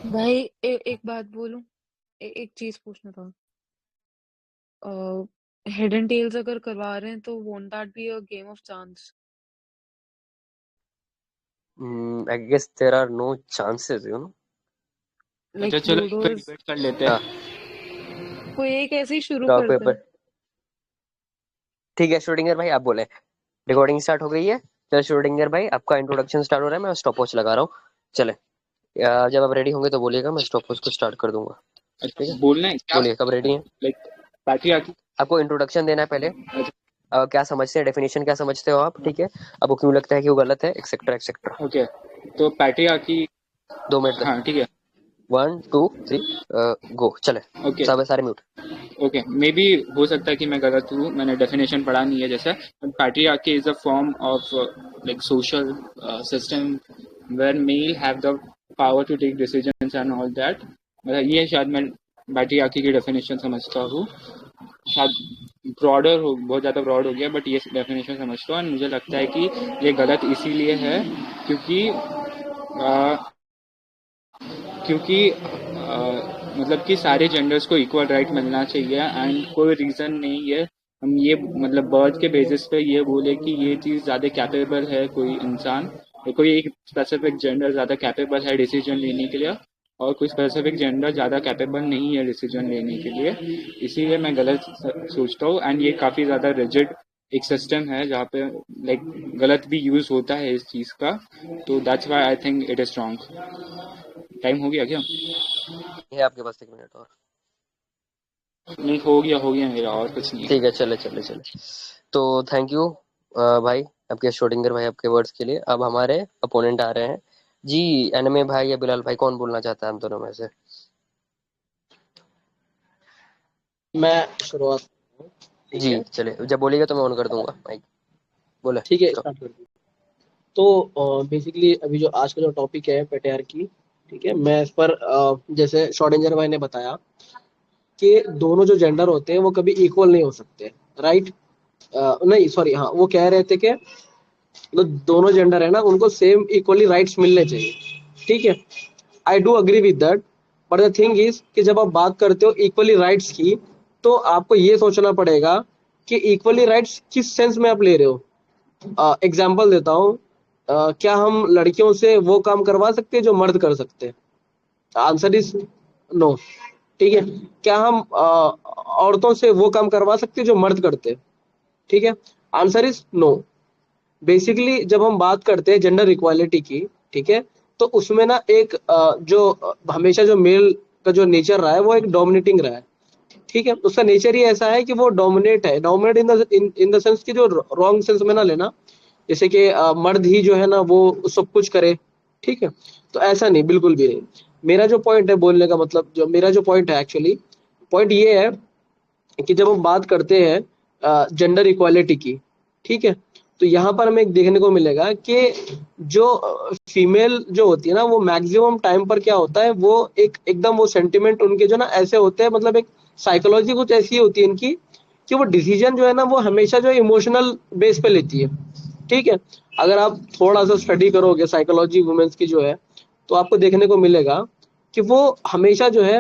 भाई एक बात बोलूं। एक चीज पूछना था। हेड एंड टेल्स अगर करवा रहे हैं तो won't that be a game of chance? I guess there are no chances like अच्छा चलो इस लूडो पे इज। डिबेट कर लेते हाँ, हैं। कोई एक ऐसे ही शुरू रॉक करता है। पेपर। ठीक है श्रोडिंगर भाई, आप बोले। रिकॉर्डिंग स्टार्ट हो गई है। चलो श्रोडिंगर भाई, आपका इंट्रोडक्शन स्टार्ट हो रहा है, मैं स्टॉप वॉच लगा रहा हूँ। चले। जब आप रेडी होंगे तो बोलिएगा, मैं स्टॉप वॉच को स्टार्ट कर दूंगा। अच्छा ठीक है, बोलना है क्या? बोलिए कब रेडी हैं। Like patriarchy. आपको इंट्रोडक्शन देना है पहले। अच्छा क्या समझते हैं, डेफिनेशन क्या समझते हो आप, ठीक है। आपको क्यों लगता है कि वो गलत है, एक्सेट्रा एक्सेट्रा। ओके, तो पैट्रियार्की। 2 मिनट। हाँ ठीक है। 1 2 3 गो, चले। ओके सब सारे म्यूट। ओके, मे बी हो सकता है कि मैं गलत हूँ, मैंने डेफिनेशन पढ़ा नहीं है जैसे। Patriarchy is a form of like social system where male have the power to take decisions and all that. मतलब ये शायद मैं पैट्रियार्की की डेफिनेशन समझता हूँ। शायद ब्रॉडर हो, बहुत ज़्यादा ब्रॉड हो गया, बट ये डेफिनेशन समझता हूँ। और मुझे लगता है कि ये गलत इसीलिए है क्योंकि मतलब कि सारे जेंडर्स को इक्वल राइट मिलना चाहिए एंड कोई रीज़न नहीं है हम ये मतलब बर्थ के बेसिस पे ये बोले कि ये चीज़ ज़्यादा कैपेबल है कोई इंसान या कोई एक स्पेसिफिक जेंडर ज़्यादा कैपेबल है डिसीजन लेने के लिए और कोई स्पेसिफिक जेंडर ज़्यादा कैपेबल नहीं है डिसीजन लेने के लिए। इसीलिए मैं गलत सोचता हूँ एंड ये काफ़ी ज़्यादा रिजिड एक सिस्टम है जहाँ पे लाइक गलत भी यूज़ होता है इस चीज़ का। तो that's why I think it is wrong. Time हो गया क्या? ये आपके पास 1 मिनट और। नहीं, हो गया मेरा, और कुछ नहीं ठीक है। है, चले चले चले। तो थैंक यू भाई, आपके श्रोडिंगर भाई, आपके वर्ड्स के लिए। अब हमारे अपोनेंट आ रहे हैं जी। एनमे भाई या बिलाल भाई, कौन बोलना चाहता है हम दोनों में से। मैं शुरुआत। ठीक जी है। चले, जब बोलिएगा तो मैं ऑन कर दूंगा माइक। बोले ठीक है, स्टॉप। स्टार्ट कर दूँ। तो बेसिकली अभी जो आज का जो टॉपिक है पेट्रियार्की। ठीक है, मैं इस पर जैसे शॉर्डिंजर भाई ने बताया कि दोनों जो जेंडर होते हैं वो कभी इक्वल नहीं हो सकते। राइट। नहीं, सॉरी, हाँ, वो कह रहे थे कि जो दोनों जेंडर है ना उनको सेम इक्वली राइट्स मिलने चाहिए। ठीक है, I do agree with that. But the thing is कि जब आप बात करते हो इक्वली राइट्स की, तो आपको ये सोचना पड़ेगा कि इक्वली राइट्स किस सेंस में आप ले रहे हो। एग्जाम्पल देता हूँ। क्या हम लड़कियों से वो काम करवा सकते हैं जो मर्द कर सकते हैं? Answer is no. ठीक है। क्या हम औरतों से वो काम करवा सकते हैं जो मर्द करते हैं? ठीक है। Answer is no. बेसिकली जब हम बात करते हैं जेंडर इक्वालिटी की, ठीक है, तो उसमें ना एक जो हमेशा जो मेल का जो नेचर रहा है वो एक डोमिनेटिंग रहा है। ठीक है, उसका नेचर ही ऐसा है कि वो डोमिनेट है। डोमिनेट इन द सेंस की जो रॉन्ग सेंस में ना लेना, जैसे कि मर्द ही जो है ना वो सब कुछ करे। ठीक है, तो ऐसा नहीं, बिल्कुल भी नहीं। मेरा जो पॉइंट है बोलने का मतलब, जो मेरा जो पॉइंट है एक्चुअली, पॉइंट ये है कि जब हम बात करते हैं जेंडर इक्वालिटी की, ठीक है, तो यहाँ पर हमें एक देखने को मिलेगा कि जो फीमेल जो होती है ना वो मैक्सिमम टाइम पर क्या होता है, वो एक एकदम वो सेंटिमेंट उनके जो ना ऐसे होते हैं, मतलब एक साइकोलॉजी कुछ ऐसी होती है इनकी कि वो डिसीजन जो है ना वो हमेशा जो इमोशनल बेस पे लेती है। ठीक है, अगर आप थोड़ा सा स्टडी करोगे साइकोलॉजी वुमेन्स की जो है, तो आपको देखने को मिलेगा कि वो हमेशा जो है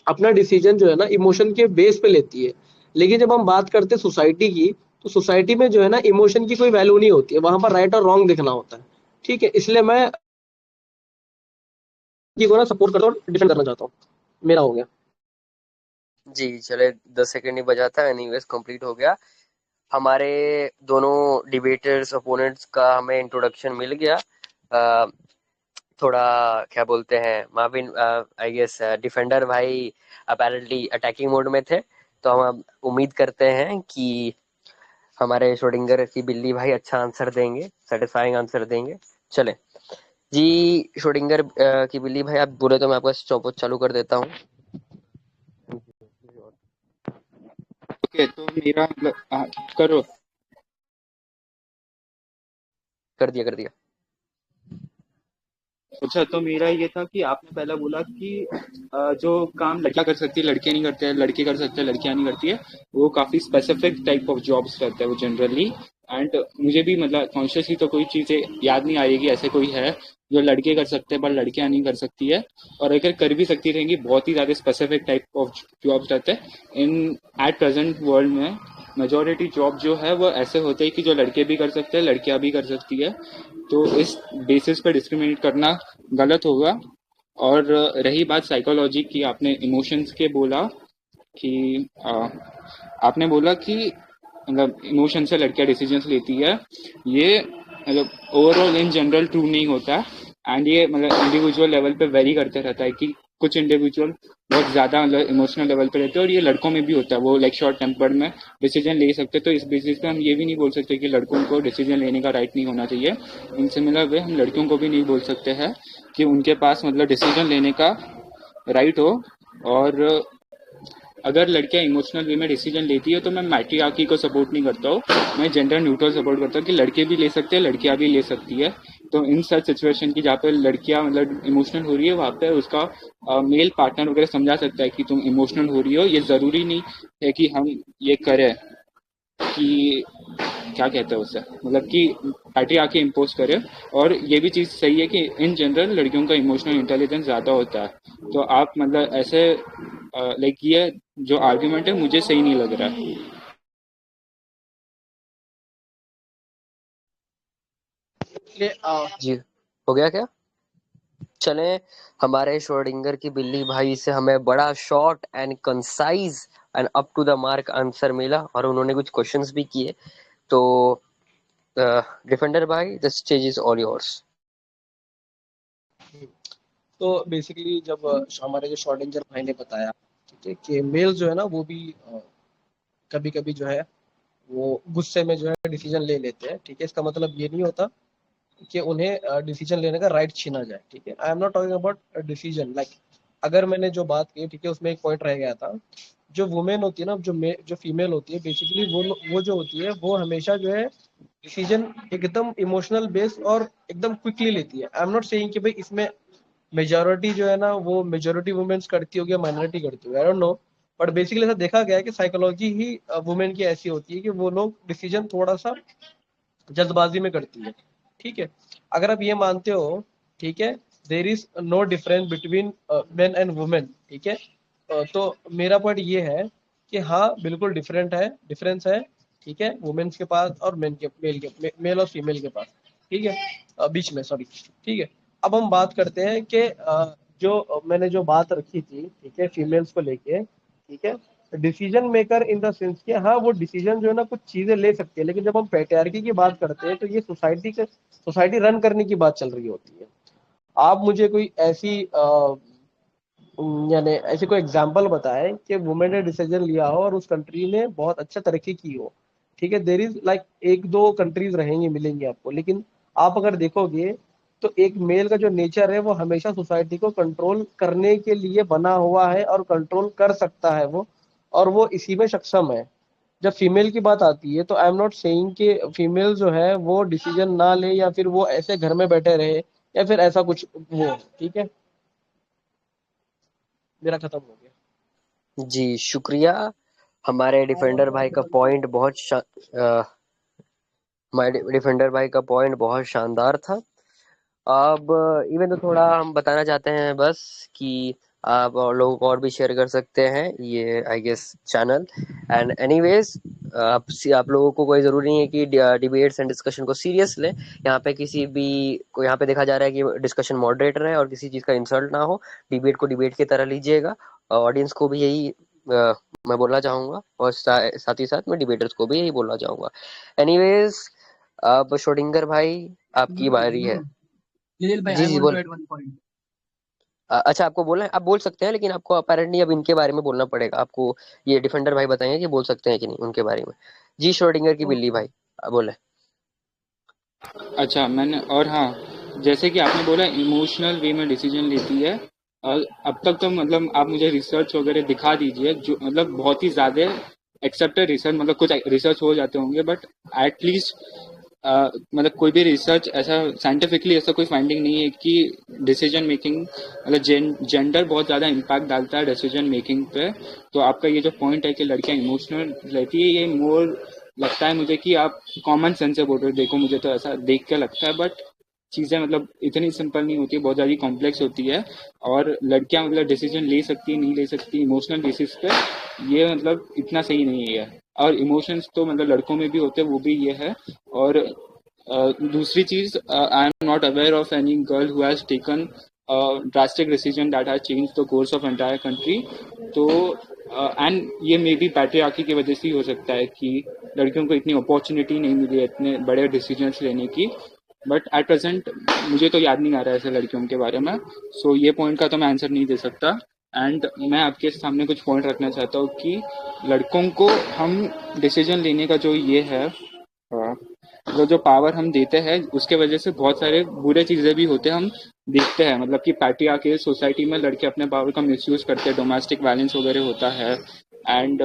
अपना डिसीजन जो है ना इमोशन के बेस पे लेती है। लेकिन जब हम बात करते हैं सोसाइटी की, तो सोसाइटी में जो है ना इमोशन की कोई वैल्यू नहीं होती है, वहां पर राइट और रॉन्ग दिखना होता है। ठीक है, इसलिए मैं ये को ना सपोर्ट करता हूँ, डिफेंड करना चाहता हूँ। मेरा हो गया। जी चले, 10 सेकंड ही बजा था, एनीवेज कंप्लीट हो गया। हमारे दोनों डिबेटर्स ओपोनेंट्स का हमें इंट्रोडक्शन मिल गया। अ, थोड़ा क्या बोलते हैं, मार्विन आई गेस डिफेंडर भाई अपेरेंटली अटैकिंग मोड में थे। तो हम अब उम्मीद करते हैं कि हमारे श्रोडिंगर की बिल्ली भाई अच्छा आंसर देंगे, सेटिस्फाइंग आंसर देंगे। चले जी। श्रोडिंगर की बिल्ली भाई, आप बोले तो मैं आपका स्टॉपवॉच चालू कर देता हूँ। ओके, तो मेरा मतलब करो। कर दिया कर दिया। अच्छा, तो मेरा ये था कि आपने पहला बोला कि जो काम लड़कियां कर सकती है लड़के नहीं करते हैं, लड़के कर सकते हैं लड़कियां नहीं करती है। वो काफी स्पेसिफिक टाइप ऑफ जॉब्स करते हैं वो जनरली। एंड मुझे भी मतलब कॉन्शियसली तो कोई चीजें याद नहीं आएगी ऐसे कोई है जो लड़के कर सकते हैं पर लड़कियां नहीं कर सकती है, और अगर कर भी सकती रहेंगी बहुत ही ज़्यादा स्पेसिफिक टाइप ऑफ जॉब्स रहते हैं। इन एट प्रेजेंट वर्ल्ड में मेजोरिटी जॉब जो है वो ऐसे होते हैं कि जो लड़के भी कर सकते हैं, लड़कियां भी कर सकती है। तो इस बेसिस पे डिस्क्रिमिनेट करना गलत होगा। और रही बात साइकोलॉजी की, आपने इमोशंस के बोला कि आपने बोला कि मतलब इमोशन से लड़कियां डिसीजंस लेती है, ये मतलब ओवरऑल इन जनरल ट्रू नहीं होता। एंड ये मतलब इंडिविजुअल लेवल पे वेरी करते रहता है कि कुछ इंडिविजुअल बहुत ज़्यादा मतलब इमोशनल लेवल पे रहते हैं, और ये लड़कों में भी होता है, वो लाइक शॉर्ट टेम्पर्ड में डिसीजन ले सकते। तो इस बेसिस पे हम ये भी नहीं बोल सकते कि लड़कों को डिसीजन लेने का राइट नहीं होना चाहिए। इन सिमिलर वे हम लड़कियों को भी नहीं बोल सकते हैं कि उनके पास मतलब डिसीजन लेने का राइट हो। और अगर लड़कियां इमोशनल वे में डिसीजन लेती है तो मैं मैट्रियार्की को सपोर्ट नहीं करता हूँ, मैं जेंडर न्यूट्रल सपोर्ट करता हूँ कि लड़के भी ले सकते हैं, लड़कियां भी ले सकती है। तो इन सच सिचुएशन की जहाँ पे लड़कियां मतलब इमोशनल हो रही है, वहाँ पे उसका मेल पार्टनर वगैरह समझा सकता है कि तुम इमोशनल हो रही हो, ये जरूरी नहीं है कि हम ये करें कि क्या कहते हैं उससे, मतलब कि पैट्रियार्की इम्पोज करे। और ये भी चीज़ सही है कि इन जनरल लड़कियों का इमोशनल इंटेलिजेंस ज़्यादा होता है। तो आप मतलब ऐसे लाइक ये जो आर्ग्यूमेंट है मुझे सही नहीं लग रहा है। इसलिए जी, हो गया क्या? चले, हमारे श्रोडिंगर की बिल्ली भाई से हमें बड़ा short and concise and up to the mark answer मिला, और उन्होंने कुछ क्वेश्चंस भी किए। तो डिफेंडर भाई, the stage is all yours. तो बेसिकली जब हमारे जो शॉर्टेंजर भाई ने बताया, ठीक है, कि मेल जो है ना वो भी कभी कभी जो है वो गुस्से में जो है डिसीजन ले लेते हैं। ठीक है, इसका मतलब ये नहीं होता कि उन्हें डिसीजन लेने का राइट छीना जाए। ठीक है, I am not talking about decision like, अगर मैंने जो बात की, ठीक है, उसमें एक पॉइंट रह गया था। जो वुमेन होती है ना, जो फीमेल होती है, बेसिकली वो जो होती है वो हमेशा जो है डिसीजन एकदम इमोशनल बेस्ड और एकदम क्विकली लेती है। आई एम नॉट सेइंग कि भाई इसमें मेजोरिटी जो है ना वो मेजोरिटी वुमेन्स करती होगी या माइनॉरिटी करती होगी, I don't know. But basically ऐसा देखा गया है कि साइकोलॉजी ही वुमेन की ऐसी होती है कि वो लोग डिसीजन थोड़ा सा जल्दबाजी में करती है। ठीक है, अगर आप ये मानते हो, ठीक है, there is no difference between men and women, ठीक है, तो मेरा पॉइंट ये है कि हाँ बिल्कुल डिफरेंस है। ठीक है, वुमेन्स के पास और मेल और फीमेल के पास, ठीक है, बीच में, सॉरी। ठीक है, अब हम बात करते हैं कि जो मैंने जो बात रखी थी, ठीक है, फीमेल्स को लेके, ठीक है, decision maker in the sense कि हाँ वो डिसीजन जो है ना कुछ चीजें ले सकती है, लेकिन जब हम पैट्रियार्की की बात करते हैं तो ये सोसाइटी रन करने की बात चल रही होती है। आप मुझे कोई ऐसी यानी ऐसी कोई एग्जांपल बताएं कि वुमेन ने डिसीजन लिया हो और उस कंट्री ने बहुत अच्छा तरक्की की हो। ठीक है, देर इज लाइक एक दो कंट्रीज रहेंगी, मिलेंगी आपको, लेकिन आप अगर देखोगे तो एक मेल का जो नेचर है वो हमेशा सोसाइटी को कंट्रोल करने के लिए बना हुआ है और कंट्रोल कर सकता है वो, और वो इसी में सक्षम है। जब फीमेल की बात आती है तो आई एम नॉट सेइंग कि फीमेल जो है वो डिसीजन ना ले या फिर वो ऐसे घर में बैठे रहे या फिर ऐसा कुछ वो। ठीक है, मेरा खत्म हो गया। जी शुक्रिया। हमारे डिफेंडर भाई का पॉइंट हमारे डिफेंडर भाई का पॉइंट बहुत शानदार था। अब इवन तो थोड़ा हम बताना चाहते हैं बस कि आप और लोगों को और भी शेयर कर सकते हैं ये I guess channel. And anyways, आप लोगों को कोई ज़रूरी नहीं है कि डिबेट्स एंड डिस्कशन को सीरियस लें। यहाँ पे किसी भी को यहाँ पे देखा जा रहा है कि डिस्कशन मॉडरेटर है और किसी चीज़ का इंसल्ट ना हो। डिबेट को डिबेट की तरह लीजिएगा। ऑडियंस को भी यही मैं बोलना चाहूँगा, और साथ ही साथ मैं डिबेटर्स को भी यही बोलना चाहूँगा। एनीवेज, अब श्रोडिंगर भाई आपकी बारी है। भाई, जी आई जी वांट टू बोल। Add one point. अच्छा, आपको बोलना है, आप बोल सकते हैं, लेकिन आपको अपेरेंटली अब इनके बारे में बोलना पड़ेगा आपको। ये डिफेंडर भाई बताएंगे कि बोल सकते हैं कि नहीं उनके बारे में। जी श्रोडिंगर की बिल्ली भाई बोले। अच्छा मैंने, और हाँ, जैसे कि आपने बोला इमोशनल वे में डिसीजन लेती है, और अब तक तो मतलब आप मुझे रिसर्च वगैरह दिखा दीजिए जो मतलब बहुत ही ज़्यादा एक्सेप्टेड रिसर्च, मतलब कुछ रिसर्च हो जाते होंगे बट एटलीस्ट मतलब कोई भी रिसर्च ऐसा साइंटिफिकली ऐसा कोई फाइंडिंग नहीं है कि डिसीजन मेकिंग मतलब जेंडर बहुत ज़्यादा इम्पैक्ट डालता है डिसीजन मेकिंग पे। तो आपका ये जो पॉइंट है कि लड़कियां इमोशनल रहती है, ये मोर लगता है मुझे कि आप कॉमन सेंस से बोल रहे हो। देखो मुझे तो ऐसा देख के लगता है, बट चीज़ें मतलब इतनी सिंपल नहीं होती, बहुत ज़्यादा कॉम्प्लेक्स होती है। और लड़कियां मतलब डिसीजन ले सकती नहीं ले सकती इमोशनल बेसिस पे, ये मतलब इतना सही नहीं है। और इमोशंस तो मतलब लड़कों में भी होते हैं, वो भी ये है। और दूसरी चीज, I am not aware of any girl who has taken drastic decision that has change the course of entire country. तो एंड ये मे बी पैट्रियार्की की वजह से ही हो सकता है कि लड़कियों को इतनी अपॉर्चुनिटी नहीं मिली है इतने बड़े डिसीजंस लेने की। बट एट प्रेजेंट मुझे तो याद नहीं आ रहा है ऐसे लड़कियों के बारे में, सो ये पॉइंट का तो मैं आंसर नहीं दे सकता। एंड मैं आपके सामने कुछ पॉइंट रखना चाहता हूँ कि लड़कों को हम डिसीजन लेने का जो ये है, जो पावर हम देते हैं, उसके वजह से बहुत सारे बुरे चीजें भी होते हैं, हम देखते हैं। मतलब कि पैट्रियार्कल सोसाइटी में लड़के अपने पावर का मिसयूज करते हैं, डोमेस्टिक वायलेंस वगैरह होता है। एंड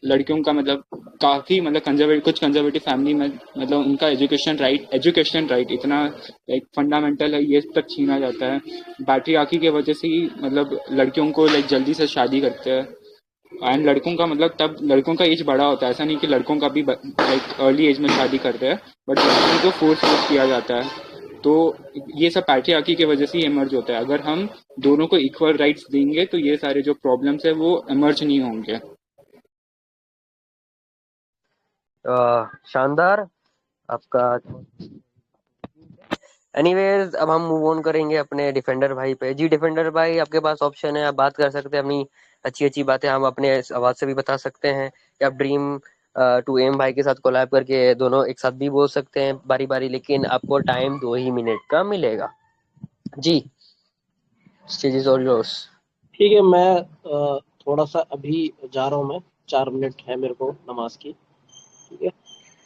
लड़कियों का मतलब काफी मतलब कंजर्वेटिव, कुछ कंजर्वेटिव फैमिली में मतलब उनका एजुकेशन राइट इतना लाइक फंडामेंटल है, ये तक छीना जाता है। पैट्रियार्की की वजह से ही मतलब लड़कियों को लाइक जल्दी से शादी करते हैं। एंड लड़कों का मतलब तब लड़कों का एज बड़ा होता है, ऐसा नहीं कि लड़कों का भी लाइक अर्ली एज में शादी करते हैं, बट लड़कों को फोर्स किया जाता है। तो ये सब पैट्रियार्की की वजह से ही इमर्ज होता है। अगर हम दोनों को इक्वल राइट्स देंगे तो ये सारे जो प्रॉब्लम्स है वो इमर्ज नहीं होंगे। शानदार आपका। एनीवेज, अब हम मूव ऑन करेंगे अपने डिफेंडर भाई पे। जी डिफेंडर भाई, आपके पास ऑप्शन है, आप बात कर सकते हैं अपनी अच्छी अच्छी बातें, हम अपने आवाज से भी बता सकते हैं, या आप ड्रीम टू एम भाई के साथ कोलैब करके दोनों एक साथ भी बोल सकते हैं बारी बारी, लेकिन आपको टाइम 2 ही मिनट का मिलेगा। जी, स्टेज इज ऑल योर्स। ठीक है, मैं थोड़ा सा अभी जा रहा हूँ, मैं 4 मिनट है मेरे को नमाज की। ठीक है,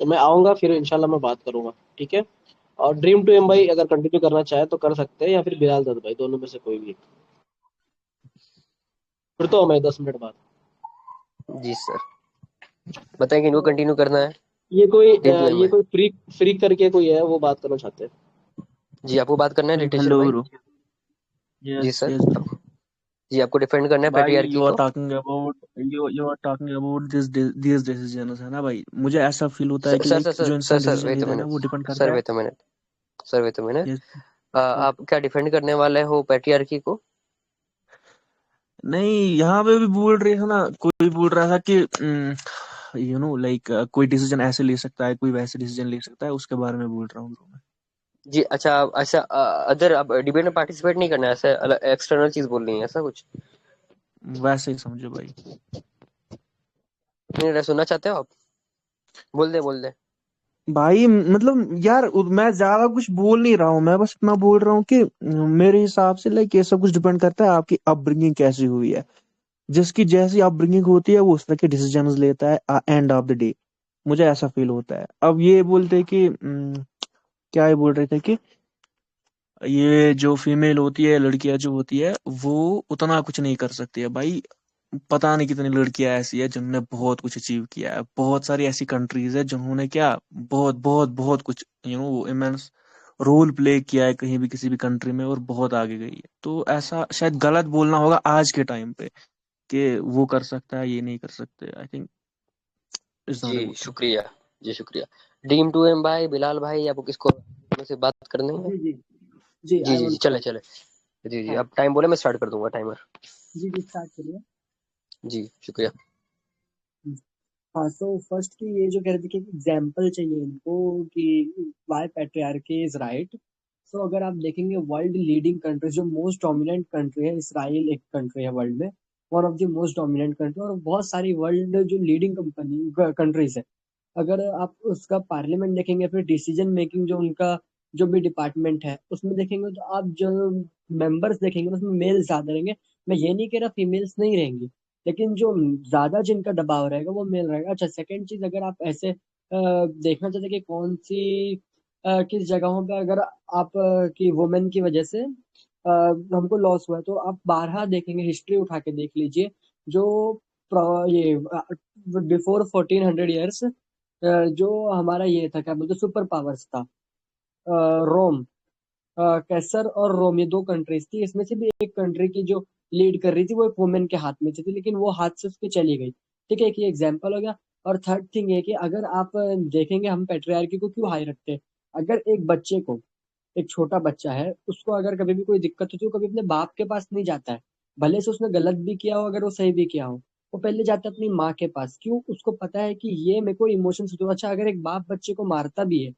तो मैं आऊँगा फिर इंशाल्लाह मैं बात करूँगा। ठीक है, और ड्रीम टू एम भाई अगर कंटिन्यू करना चाहे तो कर सकते हैं, या फिर बिलाल दत्त भाई, दोनों में से कोई भी एक। फिर तो मैं 10 मिनट बाद। जी सर, बताएं कि इनको कंटिन्यू करना है ड्रीम टू एम ये में। कोई फ्री फ्री करके कोई है, वो बात करना चाहते हैं। जी, आपको बात करना है लिटरेचर Hello, भाई। bro. जी Yes, सर, yes, bro. जी आपको डिफेंड करना है भाई पेट्रियार्की you are को। talking about you are talking about these decisions है ना भाई। मुझे ऐसा फील होता है सर कि सर लाइक सर जो सर इंसान सर डिसीजन वेट ले अ रहा है ना वो मिनट, डिपेंड सर करता है। Wait a minute, sir wait a minute. Yes, आप क्या डिफेंड करने वाले हो पेट्रियार्की को? नहीं यहाँ पे भी बोल रहे थे ना, कोई बोल रहा था कि लाइक कोई डिसीजन ऐसे ले सकता है, कोई वैसे डिसीजन ले सकता है, उसके बारे में बोल रहा हूँ bro मैं। जी अच्छा, ऐसा अदर अब डिबेट में पार्टिसिपेट नहीं करना है, ऐसा एक्सटर्नल चीज बोलनी है, ऐसा कुछ वैसे ही समझो भाई। नहीं सुनना चाहते हो आप? बोल दे बोल दे। भाई मतलब यार मैं ज्यादा कुछ बोल नहीं रहा हूँ, मैं बस इतना बोल रहा हूँ कि मेरे हिसाब से लाइक ये सब कुछ डिपेंड करता है आपकी अपब्रिंगिंग कैसी हुई है। जिसकी जैसी अपब्रिंगिंग होती है वो उस तरह के डिसीजंस लेता है एंड ऑफ द डे। मुझे ऐसा फील होता है। अब ये बोलते कि क्या ये बोल रहे थे कि ये जो फीमेल होती है, लड़कियां जो होती है, वो उतना कुछ नहीं कर सकती है भाई। पता नहीं कितनी लड़कियां ऐसी है जिन्होंने बहुत कुछ अचीव किया है। बहुत सारी ऐसी कंट्रीज है जिन्होंने क्या बहुत बहुत बहुत कुछ इमेंस रोल प्ले किया है कहीं भी किसी भी कंट्री में, और बहुत आगे गई है। तो ऐसा शायद गलत बोलना होगा आज के टाइम पे कि वो कर सकता है, ये नहीं कर सकते। आई थिंक इट्स जी नॉट अ गुड थिंग। शुक्रिया, जी शुक्रिया। ड्रीम टू एम भाई, बिलाल भाई, आपको किसको में से बात करनी है? जी जी जी, जी आई जी जी, वांट चले टॉक। चले। जी जी, हाँ अब टाइम बोले, मैं स्टार्ट कर दूंगा टाइमर। जी जी, स्टार्ट करिए। जी शुक्रिया। हम्म, हाँ, तो फर्स्ट की ये जो कह रहे थे कि एग्जाम्पल चाहिए इनको कि वाई पैट्रियार्की इज राइट। सो अगर आप देखेंगे वर्ल्ड लीडिंग कंट्री, जो मोस्ट डोमिनेंट कंट्री है, इसराइल एक कंट्री है वर्ल्ड में, one of the most dominant country, और बहुत सारी वर्ल्ड जो लीडिंग कंपनी कंट्रीज है, अगर आप उसका पार्लियामेंट देखेंगे, फिर डिसीजन मेकिंग जो उनका जो भी डिपार्टमेंट है उसमें देखेंगे, तो आप जो मेंबर्स देखेंगे उसमें मेल ज्यादा रहेंगे। मैं ये नहीं कह रहा फीमेल्स नहीं रहेंगी, लेकिन जो ज्यादा जिनका दबाव रहेगा वो मेल रहेगा। अच्छा, सेकंड चीज, अगर आप ऐसे देखना चाहते हैं कि कौन सी किस जगहों पे अगर आप की वुमेन की वजह से हमको लॉस हुआ है, तो आप बारहा देखेंगे, हिस्ट्री उठा के देख लीजिए। जो ये बिफोर 1400 ईयर्स जो हमारा ये था, क्या बोलते, सुपर पावर्स था, रोम, कैसर और रोम, ये दो कंट्रीज थी। इसमें से भी एक कंट्री की जो लीड कर रही थी वो एक वुमेन के हाथ में थी, लेकिन वो हाथ से उसके चली गई। ठीक है, एक ये एग्जाम्पल हो गया। और थर्ड थिंग ये कि अगर आप देखेंगे हम पेट्रियार्की को क्यों हाई रखते हैं। अगर एक बच्चे को एक छोटा बच्चा है, उसको अगर कभी भी कोई दिक्कत होती है, वो कभी अपने बाप के पास नहीं जाता है। भले से उसने गलत भी किया हो, अगर वो सही भी किया हो, वो पहले जाता है अपनी माँ के पास। क्यों? उसको पता है कि ये मेरे को इमोशंस होते हैं। अच्छा, अगर एक बाप बच्चे को मारता भी है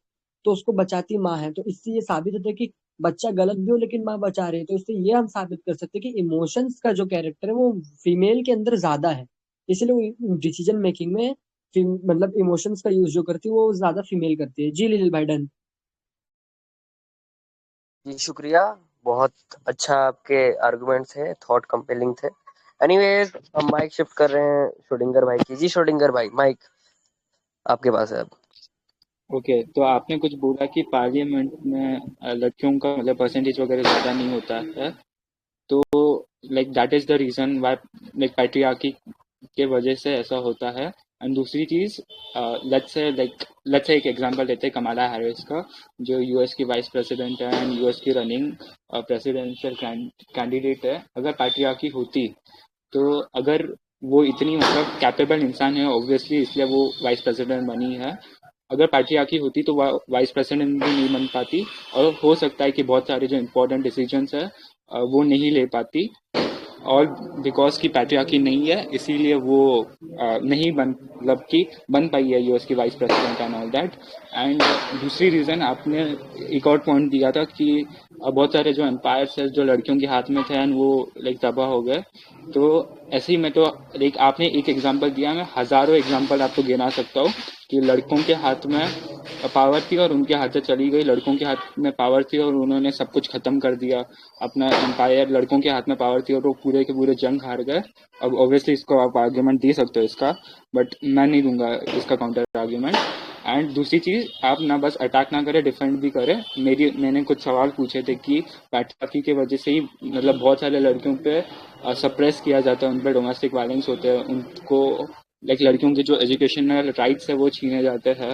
तो उसको बचाती माँ है। तो इससे ये साबित होता है कि बच्चा गलत भी हो लेकिन माँ बचा रही है। तो इससे ये हम साबित कर सकते हैं कि इमोशंस का जो कैरेक्टर है वो फीमेल के अंदर ज्यादा है। इसलिए वो डिसीजन मेकिंग में मतलब इमोशंस का यूज जो करती है वो ज्यादा फीमेल करती है। जी लिटिल भाई डन। जी शुक्रिया। बहुत अच्छा आपके आर्गुमेंट्स थे, थॉट कंपेलिंग थे। एनीवेज हम माइक शिफ्ट कर रहे हैं श्रोडिंगर भाई की। जी श्रोडिंगर भाई, माइक आपके पास है अब। ओके, तो आपने कुछ बोला कि पार्लियामेंट में लड़कियों का मतलब परसेंटेज वगैरह ज़्यादा नहीं होता है। तो like that is the reason why like patriarchy के वजह से ऐसा होता है। एंड दूसरी चीज़, लेट्स से एक एग्जांपल लेते हैं कमाला हैरिस का, जो यूएस की वाइस प्रेसिडेंट है एंड यूएस की रनिंग प्रेसिडेंशियल कैंडिडेट है। अगर पैट्रियार्की होती तो अगर वो इतनी मतलब कैपेबल इंसान है ऑब्वियसली, इसलिए वो वाइस प्रेसिडेंट बनी है। अगर पैट्रियार्की होती तो वाइस प्रेसिडेंट भी नहीं बन पाती, और हो सकता है कि बहुत सारे जो इम्पोर्टेंट डिसीजंस है वो नहीं ले पाती। और बिकॉज की पैट्रियार्की नहीं है इसीलिए वो नहीं बन मतलब कि बन पाई है यूएस की vice president and all that. And दूसरी रीज़न आपने एक और पॉइंट दिया था कि बहुत सारे जो एम्पायर्स है जो लड़कियों के हाथ में थे एंड वो लाइक तबाह हो गए। तो ऐसे ही मैं तो लाइक आपने एक एग्जांपल दिया, मैं हज़ारों एग्जांपल आपको गिना सकता हूँ कि लड़कों के हाथ में पावर थी और उनके हाथ से चली गई, लड़कों के हाथ में पावर थी और उन्होंने सब कुछ खत्म कर दिया अपना एम्पायर। लड़कों के हाथ में पावर थी और वो पूरे के पूरे जंग हार गए। अब ऑब्वियसली इसको आप आर्ग्यूमेंट दे सकते हो इसका, बट मैं नहीं दूंगा इसका काउंटर आर्ग्यूमेंट। एंड दूसरी चीज, आप ना बस अटैक ना करें, डिफेंड भी करें। मैंने कुछ सवाल पूछे थे कि पैट्रियार्की की वजह से ही मतलब बहुत सारे लड़कियों पे सप्रेस किया जाता है, उन पे डोमेस्टिक वायलेंस होते हैं, उनको लाइक लड़कियों के जो एजुकेशनल राइट्स है वो छीने जाते हैं,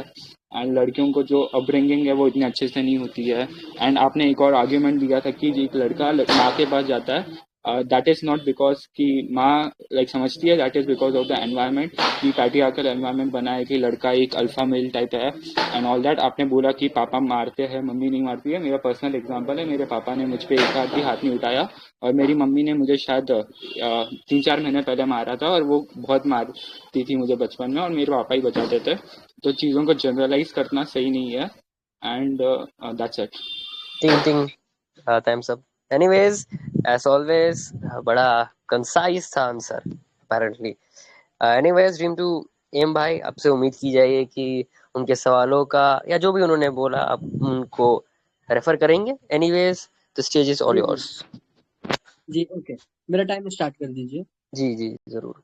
एंड लड़कियों को जो अपब्रिंगिंग है वो इतने अच्छे से नहीं होती है। एंड आपने एक और आर्ग्यूमेंट दिया था कि एक लड़का माँ के पास जाता है, दैट इज नॉट बिकॉज कि माँ लाइक समझती है, that is because of the environment कि पैट्रियार्कल एनवायरमेंट बना है कि लड़का एक अल्फा मेल टाइप है एंड ऑल दैट। आपने बोला कि पापा मारते हैं, मम्मी नहीं मारती है। मेरा पर्सनल एग्जांपल है, मेरे पापा ने मुझ पे एक हाथ भी हाथ नहीं उठाया और मेरी मम्मी ने मुझे शायद 3-4 महीने पहले मारा था, और वो बहुत मारती थी मुझे बचपन में और मेरे पापा ही बचाते थे। तो चीज़ों को जनरलाइज करना सही नहीं है। And that's it. Ting ting, times up. Anyways as always बड़ा कंसाइज था answer apparently. Anyways dream to aim भाई, आपसे उम्मीद की जाए कि उनके सवालों का या जो भी उन्होंने बोला आप उनको रेफर करेंगे। Anyways the stage is all जी जी योर्स। जी। ओके, मेरा टाइम स्टार्ट कर दीजिए। जी जी जरूर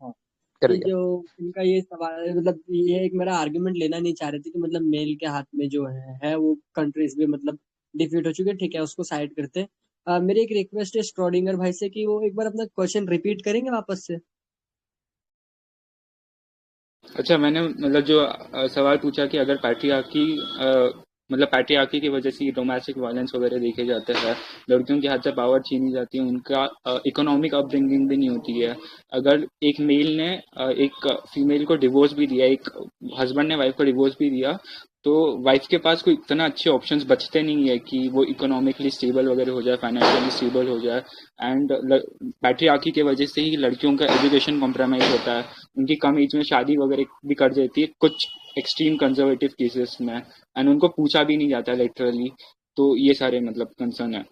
हाँ, कि करिए। जो इनका ये सवाल है, मतलब ये एक मेरा आर्गुमेंट लेना नहीं चाह रहे थे कि मतलब मेल के हाथ में जो है वो कंट्रीज भी मतलब डिफीट हो चुके हैं। ठीक है, उसको साइड करते हैं। मेरी एक रिक्वेस्ट है स्ट्रोडिंगर भाई से कि वो एक बार अपना क्वेश्चन रिपीट करेंगे वापस से। अच्छा, मैंने मतलब जो सवाल पूछा कि अगर पैट्रियार्की मतलब पैट्रियार्की की वजह से डोमेस्टिक वायलेंस वगैरह देखे जाते हैं, लड़कियों के हाथ से पावर छीनी जाती है, उनका इकोनॉमिक अपब्रिंगिंग भी नहीं होती है। अगर एक मेल ने एक फीमेल को डिवोर्स भी दिया, एक हस्बैंड ने वाइफ को डिवोर्स भी दिया, तो वाइफ के पास कोई इतना अच्छे ऑप्शंस बचते नहीं है कि वो इकोनॉमिकली स्टेबल वगैरह हो जाए, फाइनेंशियली स्टेबल हो जाए। एंड पैट्रियार्की की वजह से ही लड़कियों का एजुकेशन कॉम्प्रोमाइज होता है, उनकी कम एज में शादी वगैरह भी कर देती है कुछ एक्सट्रीम कंजर्वेटिव केसेस में, एंड उनको पूछा भी नहीं जाता लिटरली। तो ये सारे मतलब कंसर्न है।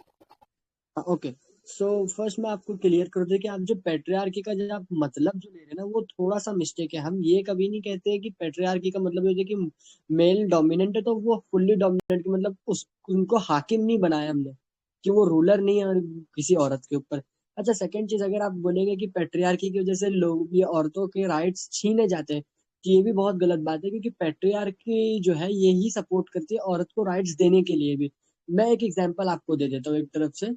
ओके, सो फर्स्ट मैं आपको क्लियर कर दूं कि आप जो पेट्रियार्की का जो आप मतलब जो ले रहे हैं ना वो थोड़ा सा मिस्टेक है। हम ये कभी नहीं कहते कि पेट्रियार्की का मतलब ये होता है कि मेल डोमिनेंट है तो वो फुल्ली डोमिनेंट की मतलब उस उनको हाकिम नहीं बनाया हमने, कि वो रूलर नहीं है और किसी औरत के ऊपर। अच्छा, सेकंड चीज, अगर आप बोलेंगे कि पेट्रियार्की की वजह से लोग ये औरतों के राइट्स छीने जाते हैं, तो ये भी बहुत गलत बात है, क्योंकि पेट्रियार्की जो है यही सपोर्ट करती है औरत को राइट्स देने के लिए भी। मैं एक एग्जांपल आपको दे देता हूँ एक तरफ से,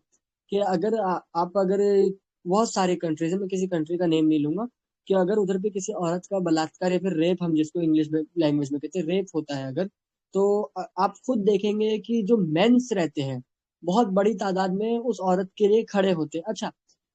कि अगर आप अगर बहुत सारे कंट्रीज है, मैं किसी कंट्री का नेम नहीं लूंगा, कि अगर उधर पे किसी औरत का बलात्कार या फिर रेप, हम जिसको इंग्लिश में लैंग्वेज में कहते हैं रेप होता है अगर, तो आप खुद देखेंगे कि जो मेंस रहते हैं बहुत बड़ी तादाद में उस औरत के लिए खड़े होते हैं। अच्छा,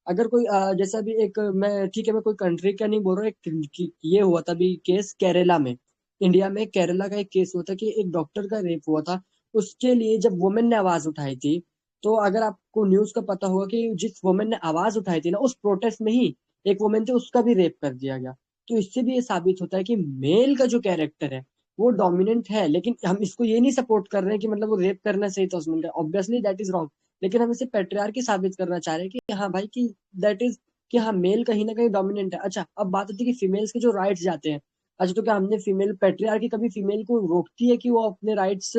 अगर कोई जैसा भी एक, मैं ठीक है मैं कोई कंट्री का नहीं बोल रहा, ये हुआ था भी केस केरला में, इंडिया में केरला का एक केस हुआ था कि एक डॉक्टर का रेप हुआ था। उसके लिए जब वुमेन ने आवाज उठाई थी, तो अगर आपको न्यूज का पता होगा कि जिस वुमेन ने आवाज उठाई थी ना, उस प्रोटेस्ट में ही एक वुमेन थी, उसका भी रेप कर दिया गया। तो इससे भी ये साबित होता है कि मेल का जो कैरेक्टर है वो डोमिनेंट है, लेकिन हम इसको ये नहीं सपोर्ट कर रहे हैं कि मतलब वो रेप करना सही था उसमें, ऑब्वियसली दैट इज रॉन्ग। लेकिन हम इसे पेट्रियार्की साबित करना चाह रहे हैं कि हाँ भाई, कि दैट इज, कि हाँ मेल कहीं ना कहीं डोमिनेंट है। अच्छा, अब बात होती है कि फीमेल्स के जो राइट्स जाते हैं। अच्छा, तो क्या हमने फीमेल पेट्रियार्की कभी फीमेल को रोकती है कि वो अपने राइट्स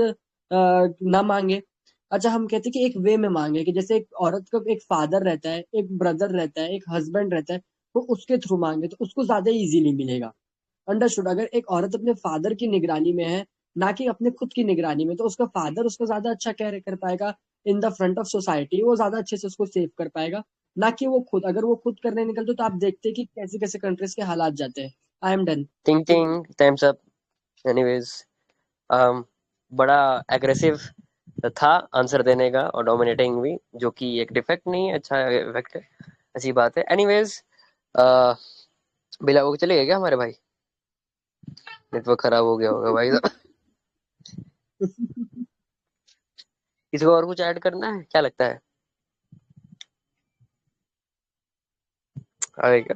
ना मांगे? अच्छा, हम कहते हैं कि एक वे में मांगे, कि जैसे एक औरत का एक फादर रहता है, एक ब्रदर रहता है, एक हस्बैंड रहता है, तो उसके थ्रू मांगे तो उसको ज्यादा इजीली मिलेगा। अंडरस्टूड? अगर एक औरत अपने फादर की निगरानी में है, ना कि अपने खुद की निगरानी में, तो उसका फादर उसको ज्यादा अच्छा कैर कर पाएगा in the front of society, वो ज्यादा अच्छे से उसको सेव कर पाएगा, ना कि वो खुद। अगर वो खुद करने निकलते तो आप देखते हैं कि कैसे कैसे कंट्रीज के हालात जाते हैं। I am done. Thing thing times up. Anyways, बड़ा एग्रेसिव था आंसर देने का और डोमिनेटिंग भी, जो कि एक डिफेक्ट नहीं है, अच्छा इफेक्ट है, ऐसी बात है। एनीवेज, बिला वो चले गए क्या हमारे भाई? नेटवर्क खराब हो गया होगा भाई। किसी को और कुछ ऐड करना है, क्या लगता है? आएगा।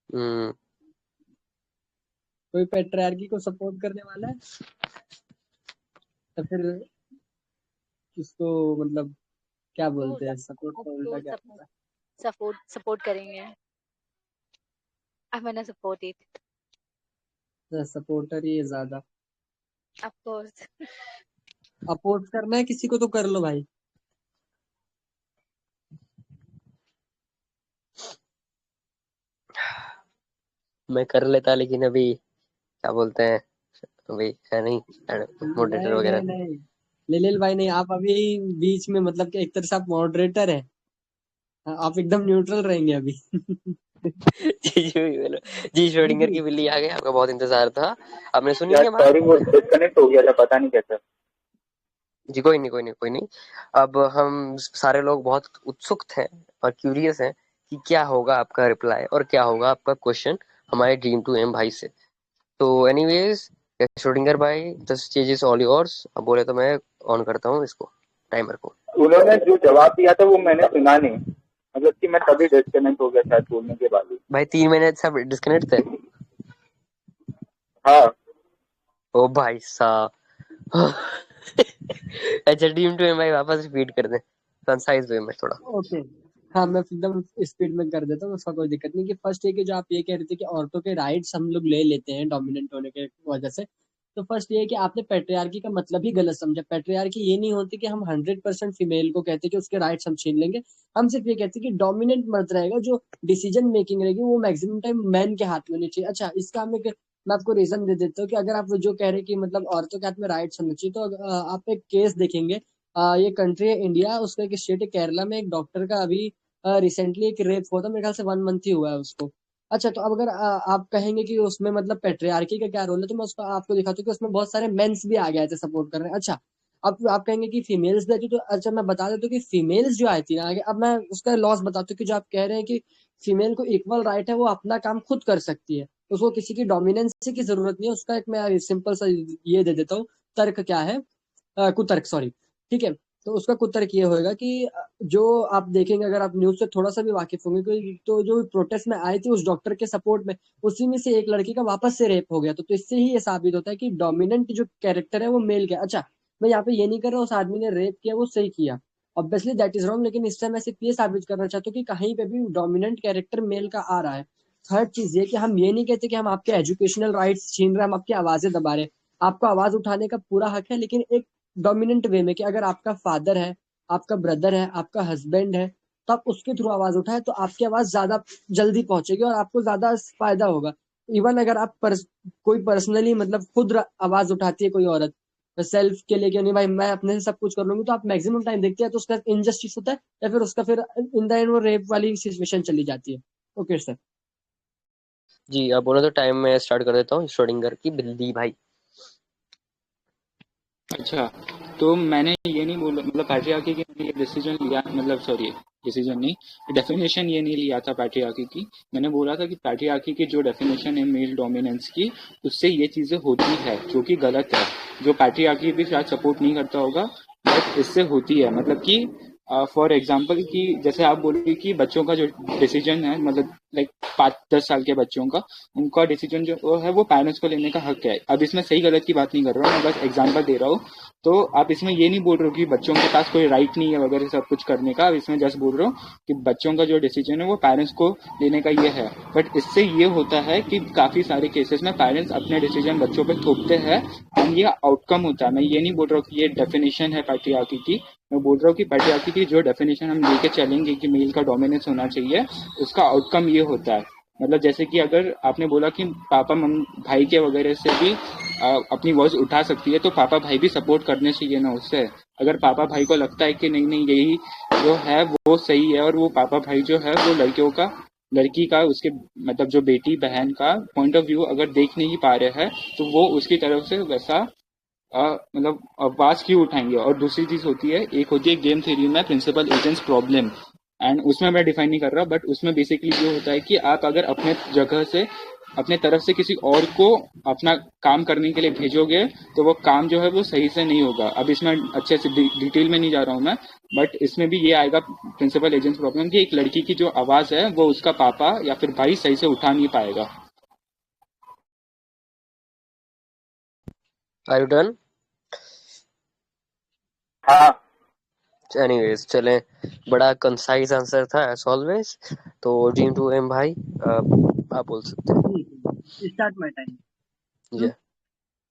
हम्म। कोई पेट्रियार्की को सपोर्ट करने वाला है, तो फिर इसको मतलब क्या बोलते हैं, सपोर्ट का उल्टा क्या होता सपोर्ट करेंगे। I'm gonna support it, है? सपोर्टर ही है ज्यादा। of course. अपोज करना है किसी को तो कर लो भाई। मैं कर लेता, लेकिन अभी क्या बोलते हैं, अभी है नहीं मॉडरेटर नहीं वगैरह नहीं नहीं। नहीं, लिलिल भाई नहीं, आप अभी बीच में, मतलब कि एक तरह से आप मॉडरेटर है, आप एकदम न्यूट्रल रहेंगे अभी। जी जी बोलो। जी, जी श्रोडिंगर जी। की बिल्ली आ गई, आपका बहुत इंतजार था। आपने सुनी यार क्या बात? सॉरी, वो डिस्कनेक्ट हो गया था, पता नहीं कैसे। जी कोई नहीं, कोई नहीं, कोई नहीं। अब हम सारे लोग बहुत उत्सुक थे और क्यूरियस हैं कि क्या होगा आपका रिप्लाई और क्या होगा आपका क्वेश्चन हमारे ड्रीम टू एम भाई से। तो एनीवेज, श्रोडिंगर भाई, the stage is all yours. अब बोले तो मैं ऑन करता हूँ इसको, टाइमर को। उन्होंने जो जवाब दिया था वो मैंने सुना नहीं, मतलब कि मैं तभी डिस्कनेक्ट हो गया शायद बोलने के बाद ही। भाई 3 मिनट सब डिस्कनेक्ट थे। हाँ, ओ भाई साहब। अच्छा, ड्रीम टू एम भाई वापस रिपीट कर दें कंसाइज वे में थोड़ा। ओके, हाँ मैं एकदम स्पीड में कर देता हूँ, उसका कोई दिक्कत नहीं। कि फर्स्ट ये कि जो आप ये कह रहे थे कि औरतों के राइट्स हम लोग ले लेते हैं डोमिनेंट होने के वजह से, तो फर्स्ट ये है कि आपने पेट्रियार्की का मतलब ही गलत समझा। पेट्रियार्की ये नहीं होती कि हम 100% फीमेल को कहते हैं कि उसके राइट्स हम छीन लेंगे। हम सिर्फ ये कहते हैं कि डोमिनेंट मर्द रहेगा, जो डिसीजन मेकिंग रहेगी वो मैक्सिमम टाइम मैन के हाथ में होनी चाहिए। अच्छा, इसका हम एक, मैं आपको रीजन दे देता हूँ कि अगर आप जो कह रहे हैं कि मतलब औरतों के हाथ में राइट्स होने चाहिए, तो आप एक केस देखेंगे। ये कंट्री है इंडिया, उसका एक स्टेट है केरला में, एक डॉक्टर का अभी रिसेंटली एक रेप हुआ था, मेरे ख्याल से 1 मंथ ही हुआ है उसको। अच्छा, तो अब अगर आप कहेंगे कि उसमें मतलब पेट्रियार्की का क्या रोल है, तो मैं उसको आपको दिखाता हूँ कि उसमें बहुत सारे मेंस भी आ गए थे सपोर्ट कर रहे हैं। अच्छा, अब आप कहेंगे कि फीमेल्स भी आई थी, तो अच्छा मैं बता देता हूँ कि फीमेल्स जो आई थी ना आगे, अब मैं उसका लॉस बताता हूँ कि जो आप कह रहे हैं कि फीमेल को इक्वल राइट है, वो अपना काम खुद कर सकती है, उसको किसी की डोमिनेंस की जरूरत नहीं है। उसका एक मैं सिंपल सा ये दे देता हूँ, तर्क क्या है, कुतर्क, सॉरी। ठीक है, तो उसका कुतर्क ये होएगा कि जो आप देखेंगे, अगर आप न्यूज से थोड़ा सा भी वाकिफ होंगे, तो जो प्रोटेस्ट में आई थी उस डॉक्टर के सपोर्ट में, उसी में से एक लड़की का वापस से रेप हो गया। तो इससे ही ये साबित होता है कि डोमिनेंट जो कैरेक्टर है वो मेल का। अच्छा, मैं यहाँ पे ये नहीं कर रहा उस आदमी ने रेप किया वो सही किया, ऑब्वियसली दैट इज रॉन्ग, लेकिन इससे मैं सिर्फ ये साबित करना चाहता हूँ कि कहीं पे भी डोमिनेंट कैरेक्टर मेल का आ रहा है। थर्ड चीज ये कि हम ये नहीं कहते कि हम आपके एजुकेशनल राइट्स छीन रहे हैं, हम आपकी आवाजें दबा रहे हैं। आपको आवाज उठाने का पूरा हक है, लेकिन एक डोमिनेंट वे में, कि अगर आपका फादर है, आपका ब्रदर है, आपका हस्बैंड है, तो आप उसके थ्रू आवाज उठाए तो आपकी आवाज ज्यादा जल्दी पहुंचेगी और आपको ज्यादा फायदा होगा। इवन अगर आप कोई पर्सनली मतलब खुद आवाज उठाती है कोई औरत सेल्फ के लिए कि नहीं भाई मैं अपने से सब कुछ कर लूंगी, तो आप मैक्सिमम टाइम देखते हैं तो उसका इनजस्टिस होता है, या फिर उसका फिर इन द एंड वो रेप वाली सिचुएशन चली जाती है। Okay sir. जी, अब बोलो तो टाइम में स्टार्ट कर देता हूँ। श्रोडिंगर की बिल्ली भाई। अच्छा, तो मैंने ये नहीं बोला, मतलब पैट्रियार्की के मैंने ये डिसीजन लिया, मतलब सॉरी, डिसीजन नहीं, डेफिनेशन ये नहीं लिया था पैट्रियार्की की। मैंने बोला था कि पैट्रियार्की की जो डेफिनेशन है मेल डोमिनेंस की, उससे ये चीजें होती है जो कि गलत है, जो पैट्रियार्की भी शायद सपोर्ट नहीं करता होगा, बट इससे होती है। मतलब कि फॉर एग्जाम्पल कि जैसे आप बोलोगे कि बच्चों का जो डिसीजन है, मतलब लाइक 5-10 साल के बच्चों का, उनका डिसीजन जो है वो पेरेंट्स को लेने का हक है। अब इसमें सही गलत की बात नहीं कर रहा हूँ, मैं बस एग्जाम्पल दे रहा हूँ। तो आप इसमें ये नहीं बोल रहे हो कि बच्चों के पास कोई राइट नहीं है वगैरह सब कुछ करने का। अब इसमें जस्ट बोल रहा हूँ कि बच्चों का जो डिसीजन है वो पेरेंट्स को लेने का ये है। बट इससे ये होता है कि काफी सारे केसेस में पेरेंट्स अपने डिसीजन बच्चों पे थोपते हैं एंड ये आउटकम होता है। मैं ये नहीं बोल रहा हूँ कि ये डेफिनेशन है पैट्रियार्की की, मैं बोल रहा हूँ कि पैट्रियार्की की जो डेफिनेशन हम लेके चलेंगे कि मेल का डोमिनेंस होना चाहिए, उसका आउटकम ये होता है। मतलब जैसे कि अगर आपने बोला कि पापा भाई के वगैरह से भी अपनी वॉइस उठा सकती है, तो पापा भाई भी सपोर्ट करने चाहिए ना उससे। अगर पापा भाई को लगता है कि नहीं नहीं यही जो है वो सही है, और वो पापा भाई जो है वो लड़की का उसके मतलब जो बेटी बहन का पॉइंट ऑफ व्यू अगर देख नहीं पा रहे हैं, तो वो उसकी तरफ से वैसा मतलब आवाज क्यों उठाएंगे। और दूसरी चीज होती है, एक होती है गेम थ्योरी में प्रिंसिपल एजेंट्स प्रॉब्लम, एंड उसमें मैं डिफाइन नहीं कर रहा, बट उसमें बेसिकली ये होता है कि आप अगर अपने जगह से अपने तरफ से किसी और को अपना काम करने के लिए भेजोगे, तो वो काम जो है वो सही से नहीं होगा। अब इसमें अच्छे से डिटेल में नहीं जा रहा हूँ मैं, बट इसमें भी ये आएगा प्रिंसिपल एजेंट्स प्रॉब्लम कि एक लड़की की जो आवाज है वो उसका पापा या फिर भाई सही से उठा नहीं पाएगा। Are you done? हाँ एनीवेज चलें, बड़ा कंसाइज आंसर था एज ऑलवेज। तो ड्रीम टू एम भाई आप बोल सकते हैं। Start my time. ये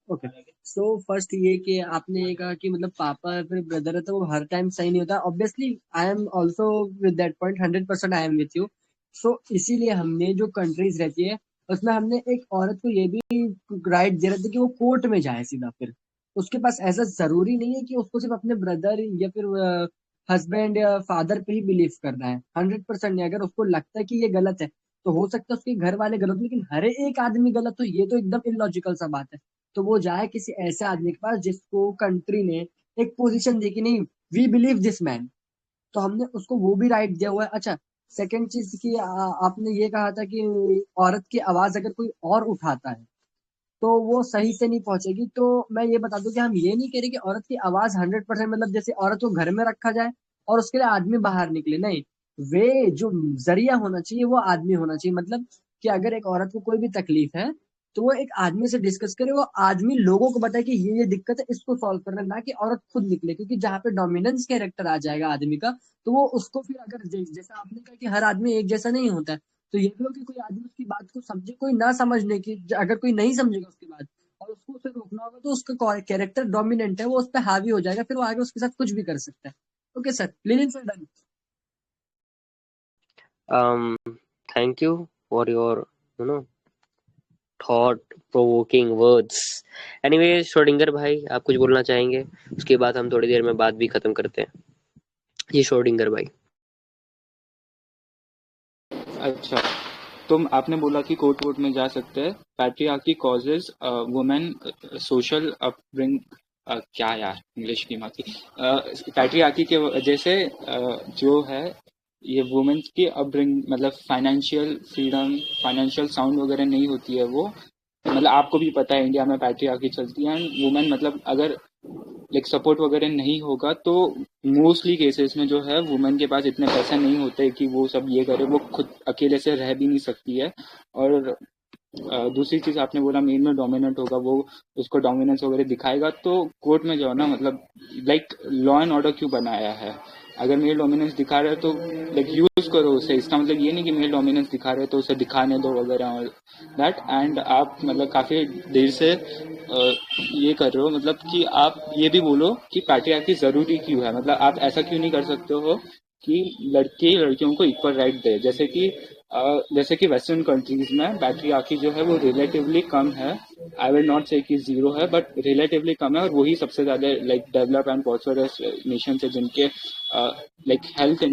ओके, सो फर्स्ट ये कि आपने ये कहा कि मतलब पापा या फिर ब्रदर है तो वो हर टाइम सही नहीं होता। Obviously I am also with that point, 100% I am with you. So इसीलिए हमने जो कंट्रीज रहती है उसमें हमने एक औरत को ये भी राइट दे रहे थे कि वो कोर्ट में जाए सीधा। फिर उसके पास ऐसा जरूरी नहीं है कि उसको सिर्फ अपने ब्रदर या फिर हस्बैंड या फादर पे ही बिलीव करना है। 100% नहीं, अगर उसको लगता है कि ये गलत है तो हो सकता है उसके घर वाले गलत हो, लेकिन हर एक आदमी गलत हो ये तो एकदम इलॉजिकल सा बात है। तो वो जाए किसी ऐसे आदमी के पास जिसको कंट्री ने एक पोजीशन दी कि नहीं, वी बिलीव दिस मैन, तो हमने उसको वो भी राइट दिया हुआ है। अच्छा, सेकंड चीज की आपने ये कहा था कि औरत की आवाज अगर कोई और उठाता है तो वो सही से नहीं पहुंचेगी। तो मैं ये बता दूं कि हम ये नहीं कह रहे कि औरत की आवाज 100% मतलब जैसे औरत को घर में रखा जाए और उसके लिए आदमी बाहर निकले, नहीं। वे जो जरिया होना चाहिए वो आदमी होना चाहिए। मतलब कि अगर एक औरत को कोई भी तकलीफ है तो वो एक आदमी से डिस्कस करे, वो आदमी लोगों को बताए कि ये दिक्कत है, इसको सॉल्व करना, ना कि औरत खुद निकले। क्योंकि जहाँ पे डोमिनेंस कैरेक्टर आ जाएगा आदमी का, तो वो उसको फिर अगर जैसा आपने कहा कि हर आदमी एक जैसा नहीं होता है, तो ये भी हो कि कोई आदमी उसकी बात को समझे, कोई ना समझने की, अगर कोई नहीं समझेगा उसकी बात और उसको उसे रोकना होगा तो उसका कैरेक्टर डोमिनेंट है, वो उस पर हावी हो जाएगा, फिर वो आगे उसके साथ कुछ भी कर सकता है। Okay sir, linen sir done. Thank you for your thought provoking words. Anyway Schrodinger भाई आप कुछ बोलना चाहेंगे? उसके बाद हम थोड़ी देर में बात भी खत्म करते हैं। जी श्रोडिंगर भाई। अच्छा, तो आपने बोला कि कोर्ट वोट में जा सकते हैं। Patriarchy causes women social upbring, क्या यार इंग्लिश की माँ की, पैट्रियार्की के वजह से जो है ये वुमेन्स की अपब्रिंग मतलब फाइनेंशियल फ्रीडम, फाइनेंशियल साउंड वगैरह नहीं होती है। वो मतलब आपको भी पता है इंडिया में पैट्रियार्की चलती है, एंड वुमेन मतलब अगर लाइक सपोर्ट वगैरह नहीं होगा तो मोस्टली केसेस में जो है वुमेन के पास इतने पैसे नहीं होते कि वो सब ये करे, वो खुद अकेले से रह भी नहीं सकती है। और दूसरी चीज आपने बोला मेल में डोमिनेंट होगा, वो उसको डोमिनेंस वगैरह दिखाएगा, तो कोर्ट में जाओ ना। मतलब लाइक लॉ एंड ऑर्डर क्यों बनाया है? अगर मेल डोमिनेंस दिखा रहे हो तो लाइक यूज करो उसे। इसका मतलब ये नहीं कि मेल डोमिनेंस दिखा रहे हो तो उसे दिखाने दो वगैरह और दैट। एंड आप मतलब काफी देर से ये कर रहे हो, मतलब कि आप ये भी बोलो कि पैट्रियार्की जरूरी क्यों है। मतलब आप ऐसा क्यों नहीं कर सकते हो कि लड़के लड़कियों को इक्वल राइट दे, जैसे कि वेस्टर्न कंट्रीज में पैट्रियार्की जो है वो रिलेटिवली कम है। आई विल नॉट से कि जीरो है, बट रिलेटिवली कम है, और वही सबसे ज्यादा like develop and prosperous nation है जिनके लाइक हेल्थ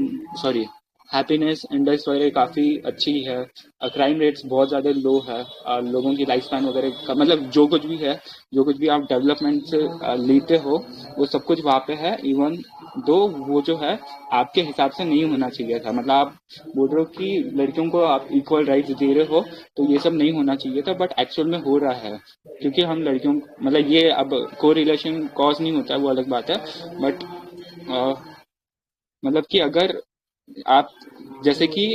हैप्पीनेस इंडेक्स वगैरह काफ़ी अच्छी है, क्राइम रेट्स बहुत ज़्यादा लो है, लोगों की लाइफ स्पैन वगैरह का मतलब जो कुछ भी है, जो कुछ भी आप डेवलपमेंट से लेते हो वो सब कुछ वहाँ पे है। इवन दो वो जो है आपके हिसाब से नहीं होना चाहिए था, मतलब आप बोल रहे हो कि लड़कियों को आप इक्वल राइट्स दे रहे हो तो ये सब नहीं होना चाहिए था, बट एक्चुअल में हो रहा है क्योंकि हम लड़कियों मतलब ये अब को रिलेशन कॉज नहीं होता है वो अलग बात है, बट मतलब कि अगर आप जैसे कि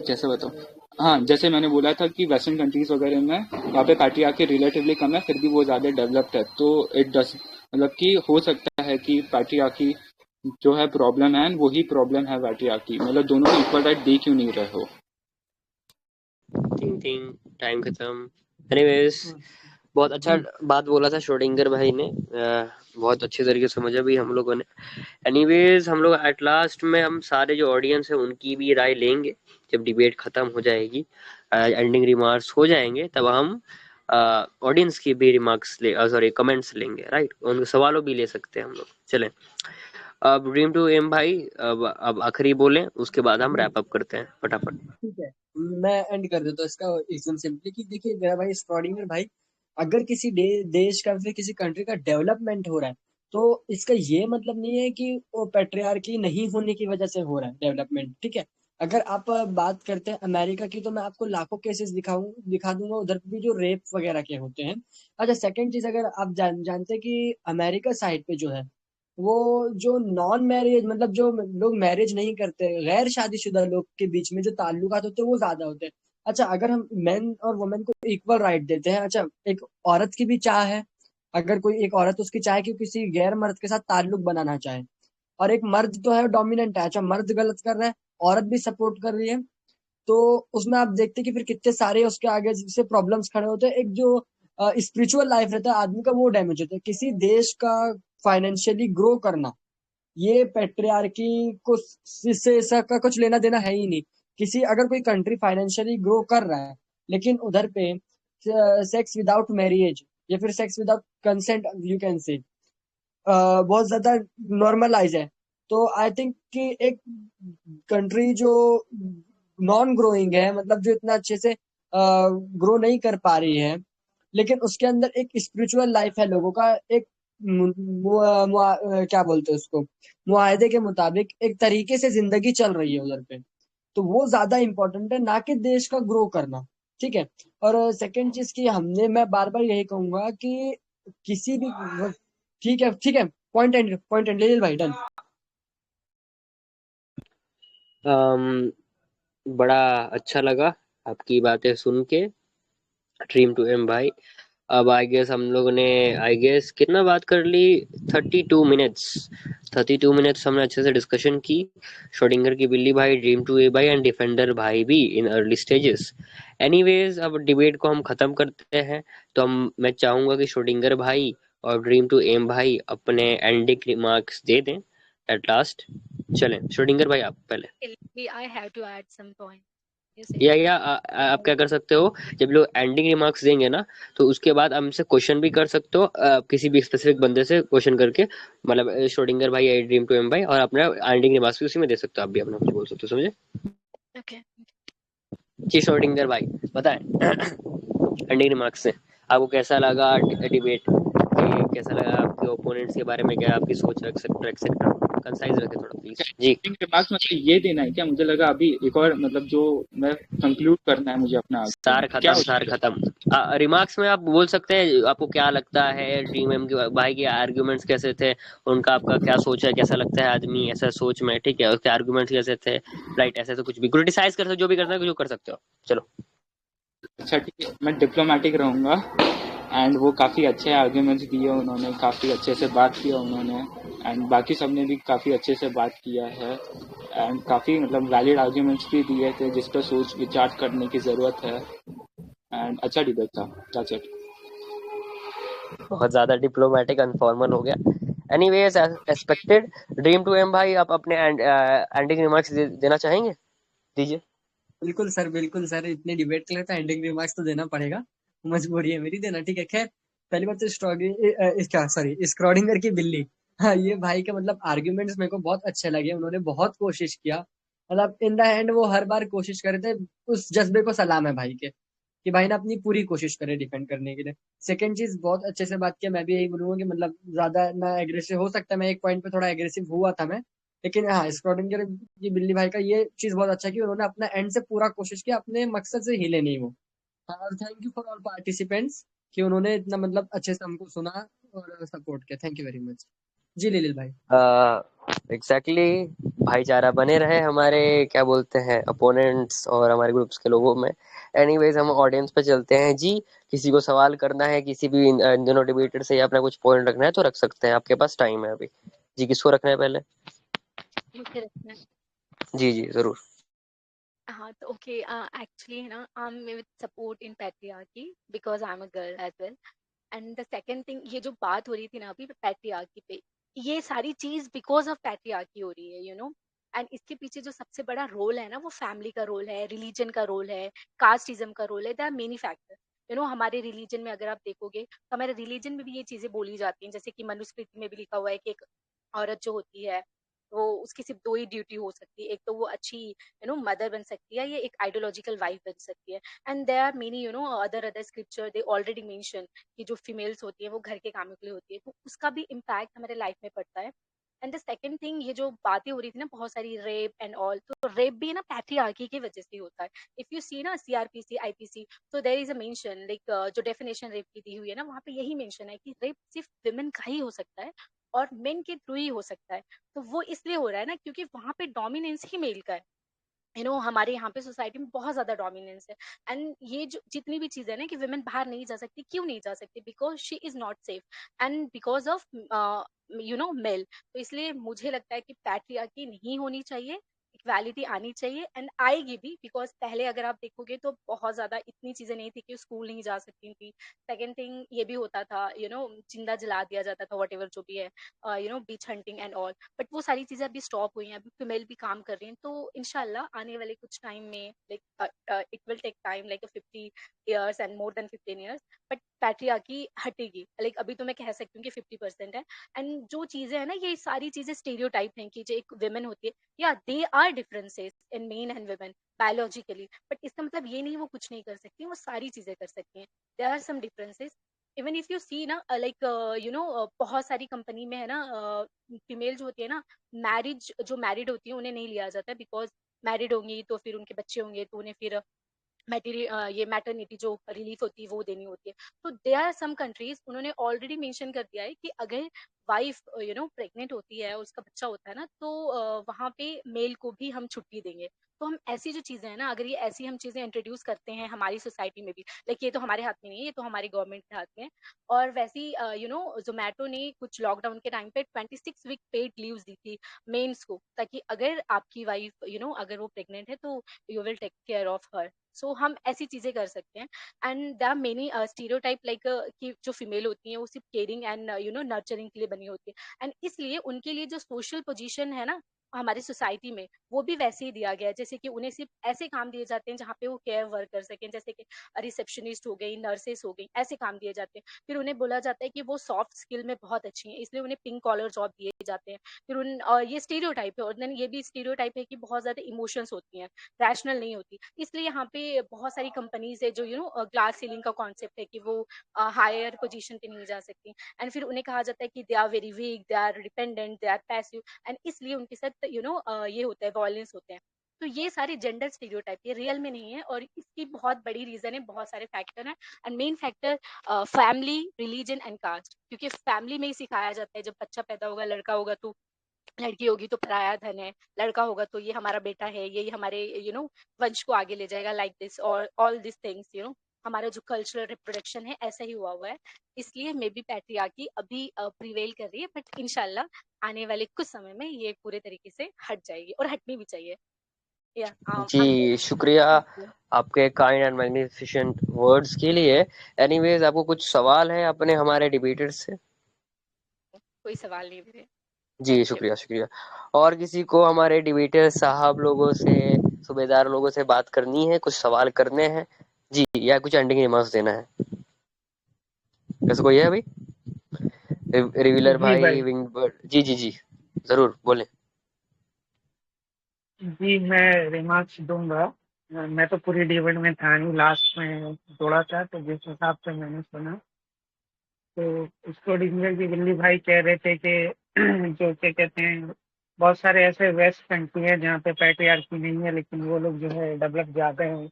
कैसे बताऊं, हाँ जैसे मैंने बोला था कि वेस्टर्न कंट्रीज वगैरह में वहाँ पे पैट्रियार्की रिलेटिवली कम है फिर भी वो ज़्यादा डेवलप्ड है, तो इट डस मतलब कि हो सकता है कि पैट्रियार्की जो है प्रॉब्लम है, वही प्रॉब्लम है पैट्रियार्की, मतलब दोनों को इक्वल राइट दे क्यों नहीं रहे हो। थिंक थिंक टाइम खत्म। एनीवेज बहुत अच्छा बात बोला था श्रोडिंगर भाई ने, बहुत अच्छे तरीके से समझा भी हम लोगों ने। एनीवेज हम लोग एट लास्ट में हम सारे जो ऑडियंस है उनकी भी राय लेंगे जब डिबेट खत्म हो जाएगी, एंडिंग रिमार्क्स हो जाएंगे, तब हम ऑडियंस की भी रिमार्क्स सॉरी कमेंट्स लेंगे, राइट, उनके सवालों भी ले सकते हैं हम लोग। चलें अब ड्रीम टू एम भाई अब आखिरी बोलें, उसके बाद हम रैप अप करते हैं फटाफट। ठीक है, मैं एंड कर देता हूँ इसका एकदम सिंपली कि देखिए मेरा भाई स्क्रॉडिंगर भाई, अगर किसी देश का फिर किसी कंट्री का डेवलपमेंट हो रहा है तो इसका ये मतलब नहीं है कि वो पेट्रियार्की नहीं होने की वजह से हो रहा है डेवलपमेंट, ठीक है। अगर आप बात करते हैं अमेरिका की तो मैं आपको लाखों केसेस दिखा दूंगा उधर भी जो रेप वगैरह के होते हैं। अच्छा, सेकंड चीज, अगर आप जानते हैं कि अमेरिका साइड पे जो है वो जो नॉन मैरिज मतलब जो लोग मैरिज नहीं करते, गैर शादीशुदा लोग के बीच में जो ताल्लुकात होते हैं वो ज्यादा होते हैं। अच्छा, अगर हम मेन और वुमेन को इक्वल राइट देते हैं, अच्छा एक औरत की भी चाह है, अगर कोई एक औरत उसकी चाहे कि किसी गैर मर्द के साथ ताल्लुक बनाना चाहे, और एक मर्द तो है डोमिनेंट है, अच्छा मर्द गलत कर रहा है, औरत भी सपोर्ट कर रही है, तो उसमें आप देखते हैं कि फिर कितने सारे उसके आगे से प्रॉब्लम्स खड़े होते हैं। एक जो स्पिरिचुअल लाइफ रहता है आदमी का वो डैमेज होता है। किसी देश का फाइनेंशियली ग्रो करना, ये पेट्रियार्की को से इसका कुछ लेना देना है ही नहीं। किसी अगर कोई कंट्री फाइनेंशियली ग्रो कर रहा है लेकिन उधर पे सेक्स विदाउट मैरिज या फिर sex without consent you can say बहुत ज्यादा नॉर्मलाइज है, तो आई थिंक कि एक कंट्री जो नॉन ग्रोइंग है, मतलब जो इतना अच्छे से ग्रो नहीं कर पा रही है, लेकिन उसके अंदर एक स्पिरिचुअल लाइफ है लोगों का, एक क्या बोलते हैं उसको, मुआहदे के मुताबिक एक तरीके से जिंदगी चल रही है उधर पे, तो वो ज्यादा इंपॉर्टेंट है ना कि देश का ग्रो करना, ठीक है। और सेकंड चीज की हमने, मैं बार बार यही कहूंगा कि किसी भी, ठीक है ठीक है, पॉइंट एंड ले भाई, डन। बड़ा अच्छा लगा आपकी बातें सुन के ड्रीम टू एम भाई। अब आई गेस हम लोगों ने आई गेस कितना बात कर ली, 32 मिनट्स हमने अच्छे से डिस्कशन की। श्रोडिंगर की बिल्ली भाई, ड्रीम टू ए भाई एंड डिफेंडर भाई भी इन अर्ली स्टेजेस। एनीवेज अब डिबेट को हम खत्म करते हैं, तो मैं चाहूंगा कि श्रोडिंगर भाई और ड्रीम टू एम भाई अपने एंडिंग रिमार्क्स दे दें एट लास्ट। चलें श्रोडिंगर भाई आप पहले। I have to add some point. You say. या आप क्या कर सकते हो, जब लोग एंडिंग रिमार्क्स देंगे ना तो उसके बाद हमसे क्वेश्चन भी कर सकते हो, किसी भी स्पेसिफिक बंदे से क्वेश्चन करके, मतलब श्रोडिंगर भाई या ड्रीम टू एम भाई, और अपना एंडिंग रिमार्क्स भी उसी में दे सकते हो, आप भी अपना कुछ बोल सकते हो, समझे। Okay. जी श्रोडिंगर भाई बताएं एंडिंग रिमार्क्स से आपको कैसा लगा डिबेट, कैसा लगा, आपके ओपोनेंट्स के बारे में क्या आपकी सोच है, एक्सेट्रा एक्सेट्रा, कंसाइज रखे थोड़ा प्लीज जी। रिमार्क्स मतलब ये देना है क्या, मुझे लगा अभी एक और मतलब जो मैं कंक्लूड करना है मुझे अपना सार खत्म रिमार्क्स में आप बोल सकते हैं आपको क्या लगता है, ड्रीम एम के भाई के आर्गुमेंट्स कैसे थे, उनका आपका क्या सोच है, कैसा लगता है आदमी ऐसा सोच में, ठीक है, उसके आर्गुमेंट्स कैसे थे, राइट, ऐसे तो कुछ भी क्रिटिसाइज कर सकते हो, जो भी करना है जो कर सकते हो, चलो। अच्छा ठीक है, मैं डिप्लोमेटिक रहूंगा एंड वो काफ़ी अच्छे आर्ग्यूमेंट्स दिए उन्होंने, काफ़ी अच्छे से बात किया उन्होंने, एंड बाकी सबने भी काफ़ी अच्छे से बात किया है, एंड काफ़ी मतलब वैलिड आर्ग्यूमेंट्स भी दिए थे जिस पर सोच विचार करने की ज़रूरत है, एंड अच्छा डिबेट था, दैट्स इट। बहुत ज्यादा डिप्लोमेटिक एंड फॉर्मल हो गया। Anyways expected. Dream to aim भाई आप अपने एंडिंग रिमार्क्स देना चाहेंगे, दीजिए। बिल्कुल सर, इतने डिबेट के लिए तो एंडिंग रिमार्क्स तो देना पड़ेगा, मजबूरी है मेरी देना, ठीक है। खैर, पहली बात तो इसका सॉरी स्क्रॉडिंगर की बिल्ली, हाँ ये भाई का मतलब आर्ग्यूमेंट्स मेरे को बहुत अच्छे लगे, उन्होंने बहुत कोशिश किया मतलब इन द एंड वो हर बार कोशिश करे थे। उस जज्बे को सलाम है भाई के, कि भाई ने अपनी पूरी कोशिश करे डिफेंड करने के लिए। सेकंड चीज बहुत अच्छे से बात किया, मैं भी यही बोलूंगा कि मतलब ज्यादा ना एग्रेसिव हो सकता है, मैं एक पॉइंट पे थोड़ा एग्रेसिव हुआ था मैं, लेकिन हाँ स्क्रोडिंगर की बिल्ली भाई का ये चीज बहुत अच्छा कि उन्होंने अपना एंड से पूरा कोशिश किया, अपने मकसद से हिले नहीं वो। हाँ, और thank you for all participants कि उन्होंने इतना मतलब अच्छे से हमको सुना और सपोर्ट किया। Thank you very much. जी लिलिल भाई। एग्जैक्टली भाईचारा बने रहे हमारे क्या बोलते हैं अपोनेंट्स और हमारे ग्रुप्स के लोगों में। एनीवेज हम ऑडियंस पे चलते हैं जी। किसी को सवाल करना है किसी भी इन दोनों डिबेटर से या अपना कुछ पॉइंट रखना है तो रख सकते हैं, आपके पास टाइम है अभी। जी किसको रखना है पहले? मुझे रखना है। जी जी जरूर। हाँ तो ओके, एक्चुअली है ना, I am with support in patriarchy because I am a girl as well. And the second thing, ये जो बात हो रही थी ना अभी पैट्रियार्की पे, ये सारी चीज बिकॉज ऑफ पैट्रियार्की हो रही है, यू नो। एंड इसके पीछे जो सबसे बड़ा रोल है ना, वो फैमिली का रोल है, रिलीजन का रोल है, कास्टिज्म का रोल है। The many factor, you know. हमारे रिलीजन में अगर आप देखोगे तो हमारे रिलीजन में भी ये चीजें बोली जाती हैं, जैसे कि मनुस्मृति में भी लिखा हुआ है कि एक औरत जो होती है वो, उसकी सिर्फ दो ही ड्यूटी हो सकती है, एक तो वो अच्छी यू नो मदर बन सकती है, या एक आइडियोलॉजिकल वाइफ बन सकती है। And there are many you know other scripture they already mention कि जो फीमेल्स होती है वो घर के कामों के लिए होती है, तो उसका भी इम्पैक्ट हमारे लाइफ में पड़ता है। एंड द सेकंड थिंग, ये जो बातें हो रही थी ना बहुत सारी रेप एंड ऑल, तो रेप भी ना पैट्रियार्की की वजह से होता है। इफ यू सी ना सीआरपीसी आईपीसी, तो there is a mention like जो डेफिनेशन रेप की दी हुई है ना, वहाँ पे यही मेंशन है कि रेप सिर्फ विमेन का ही हो सकता है और मेन के थ्रू ही हो सकता है। तो वो इसलिए हो रहा है ना क्योंकि वहाँ पे डोमिनेंस ही मेल का है, यू नो। हमारे यहाँ पे सोसाइटी में बहुत ज्यादा डोमिनेंस है। एंड ये जो जितनी भी चीजें ना कि वुमेन बाहर नहीं जा सकती, क्यों नहीं जा सकती? Because she is not safe and because of you know male. तो इसलिए मुझे लगता है कि पैट्रियार्की नहीं होनी चाहिए, इक्वालिटी आनी चाहिए, एंड आएगी भी। बिकॉज पहले अगर आप देखोगे तो बहुत ज्यादा इतनी चीजें नहीं थी कि स्कूल नहीं जा सकती थी। सेकेंड थिंग ये भी होता था, यू नो, जिंदा जला दिया जाता था, वट एवर जो भी है, you know, beach hunting and all. But वो सारी चीजें अभी स्टॉप हुई हैं, अभी फीमेल भी काम कर रही हैं। तो इंशाल्लाह आने वाले कुछ टाइम में, like it will take time like 50 years and more than 15 years, but patriarchy हटेगी। लाइक अभी तो मैं कह सकती हूँ कि 50% है। एंड जो चीजें है ना, ये सारी चीजें स्टेरियोटाइप हैं कि जो एक वुमेन होती है, या they are differences in men and women biologically, but इसका मतलब ये नहीं वो कुछ नहीं कर सकती, वो सारी चीजें कर सकती हैं। There are some differences. Even if you see ना, लाइक यू नो, बहुत सारी कंपनी में है ना, फीमेल जो होती है ना, मैरिज जो मैरिड होती है उन्हें नहीं लिया जाता है, बिकॉज मैरिड होंगी तो फिर उनके बच्चे होंगे तो उन्हें फिर ये मैटरनिटी जो रिलीफ होती है वो देनी होती है। तो देयर आर सम कंट्रीज, उन्होंने ऑलरेडी मेंशन कर दिया है कि अगर वाइफ यू नो प्रेग्नेंट होती है, उसका बच्चा होता है ना, तो वहाँ पे मेल को भी हम छुट्टी देंगे। तो हम ऐसी जो चीजें हैं ना, अगर ये ऐसी हम चीजें इंट्रोड्यूस करते हैं हमारी सोसाइटी में भी, लाइक ये तो हमारे हाथ में नहीं है, ये तो हमारी गवर्नमेंट के हाथ में है। और वैसी यू नो जोमेटो ने कुछ लॉकडाउन के टाइम पे 26 वीक पेड लीव्स दी थी मेंस को, ताकि अगर आपकी वाइफ यू नो अगर वो प्रेग्नेंट है तो you will take care of her. So हम ऐसी चीजें कर सकते हैं। And there are many stereotype like कि जो फीमेल होती हैं वो सिर्फ caring and you know nurturing के लिए बनी होती है, एंड इसलिए उनके लिए जो सोशल पोजीशन है ना हमारी सोसाइटी में, वो भी वैसे ही दिया गया है। जैसे कि उन्हें सिर्फ ऐसे काम दिए जाते हैं जहाँ पे वो केयर वर्क कर सकें, जैसे कि रिसेप्शनिस्ट हो गई, नर्सेस हो गई, ऐसे काम दिए जाते हैं। फिर उन्हें बोला जाता है कि वो सॉफ्ट स्किल में बहुत अच्छी हैं, इसलिए उन्हें पिंक कॉलर जॉब दिए जाते हैं। फिर ये स्टीरियोटाइप है, और देन ये भी स्टीरियोटाइप है कि बहुत ज्यादा इमोशंस होती हैं, रैशनल नहीं होती। इसलिए यहाँ पे बहुत सारी कंपनीज है जो यू नो ग्लास सीलिंग का कॉन्सेप्ट है कि वो हायर पोजीशन पे नहीं जा सकती, एंड फिर उन्हें कहा जाता है कि they are very weak, they are dependent, they are passive, and इसलिए उनके साथ यू नो ये होता है, वॉयलेंस होते हैं। तो ये सारे जेंडर स्टीरियोटाइप ये रियल में नहीं है, और इसकी बहुत बड़ी रीजन है, बहुत सारे फैक्टर हैं। And main factor family, religion and caste, क्योंकि फैमिली में ही सिखाया जाता है जब बच्चा पैदा होगा, लड़का होगा तो लड़की होगी तो पराया धन है, लड़का होगा तो ये हमारा बेटा है, ये हमारे यू नो वंश को आगे ले जाएगा, लाइक दिस और all this things, you know. हमारा जो कल्चरल रिप्रोडक्शन है ऐसा ही हुआ है। इसलिए मे बी पैट्रियार्की अभी प्रिवेल कर रही है, बट इंशाल्लाह आने वाले कुछ समय में ये पूरे तरीके से हट जाएगी, और हटनी भी चाहिए। या जी शुक्रिया आपके काइंड एंड मैग्निफिसेंट वर्ड्स के लिए। एनीवेज आपको कुछ सवाल है अपने हमारे डिबेटर्स से? कोई सवाल नहीं मेरे। जी शुक्रिया शुक्रिया। और किसी को हमारे डिबेटर साहब लोगों से, सूबेदार लोगों से बात करनी है, कुछ सवाल करने हैं जी, या कुछ एंडिंग रिमार्क्स देना है? कैसे कोई है अभी? रिवीलर जी भाई, भाई। विंग बर्ड, जी जी जी जरूर बोले। जी, मैं रिमार्क्स दूंगा। मैं तो पूरी डिबेट में था नहीं, लास्ट में जोड़ा था, तो जिस हिसाब से मैंने सुना, तो उसको डिंगर की दिल्ली भाई कह रहे थे कि जो क्या कहते हैं, बहुत सारे ऐसे वेस्ट कंट्री है जहाँ पे पैट्रियार्की नहीं है, लेकिन वो लोग जो है डेवलप ज़्यादा हैं,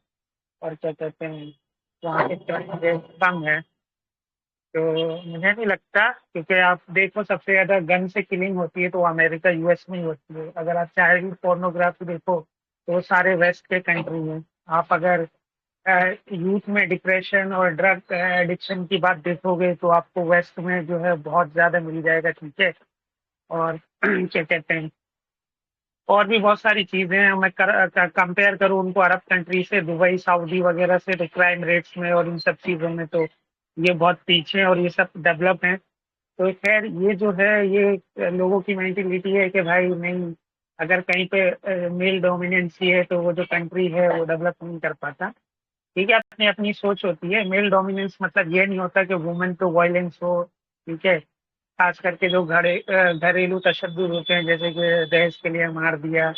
और क्या कहते हैं, वहाँ के चॉइस कम है। तो मुझे नहीं लगता, क्योंकि आप देखो सबसे ज़्यादा गन से किलिंग होती है तो वो अमेरिका यूएस में ही होती है। अगर आप चाइल्ड पोर्नोग्राफी देखो तो वो सारे वेस्ट के कंट्री हैं। आप अगर यूथ में डिप्रेशन और ड्रग एडिक्शन की बात देखोगे तो आपको वेस्ट में जो है बहुत ज़्यादा मिल जाएगा, ठीक है। और क्या कहते हैं, और भी बहुत सारी चीज़ें हैं। मैं कंपेयर करूँ उनको अरब कंट्री से, दुबई सऊदी वगैरह से, तो क्राइम रेट्स में और इन सब चीज़ों में तो ये बहुत पीछे हैं और ये सब डेवलप हैं। तो खैर ये जो है ये लोगों की मेंटेलिटी है कि भाई नहीं, अगर कहीं पे मेल डोमिनेंसी है तो वो जो कंट्री है वो डेवलप नहीं कर पाता। ठीक है, अपनी अपनी सोच होती है। मेल डोमिनेंस मतलब ये नहीं होता कि वुमेन पे वायलेंस हो, ठीक है। खास करके जो घरेलू तशद्दुद होते हैं, जैसे कि दहेज के लिए मार दिया,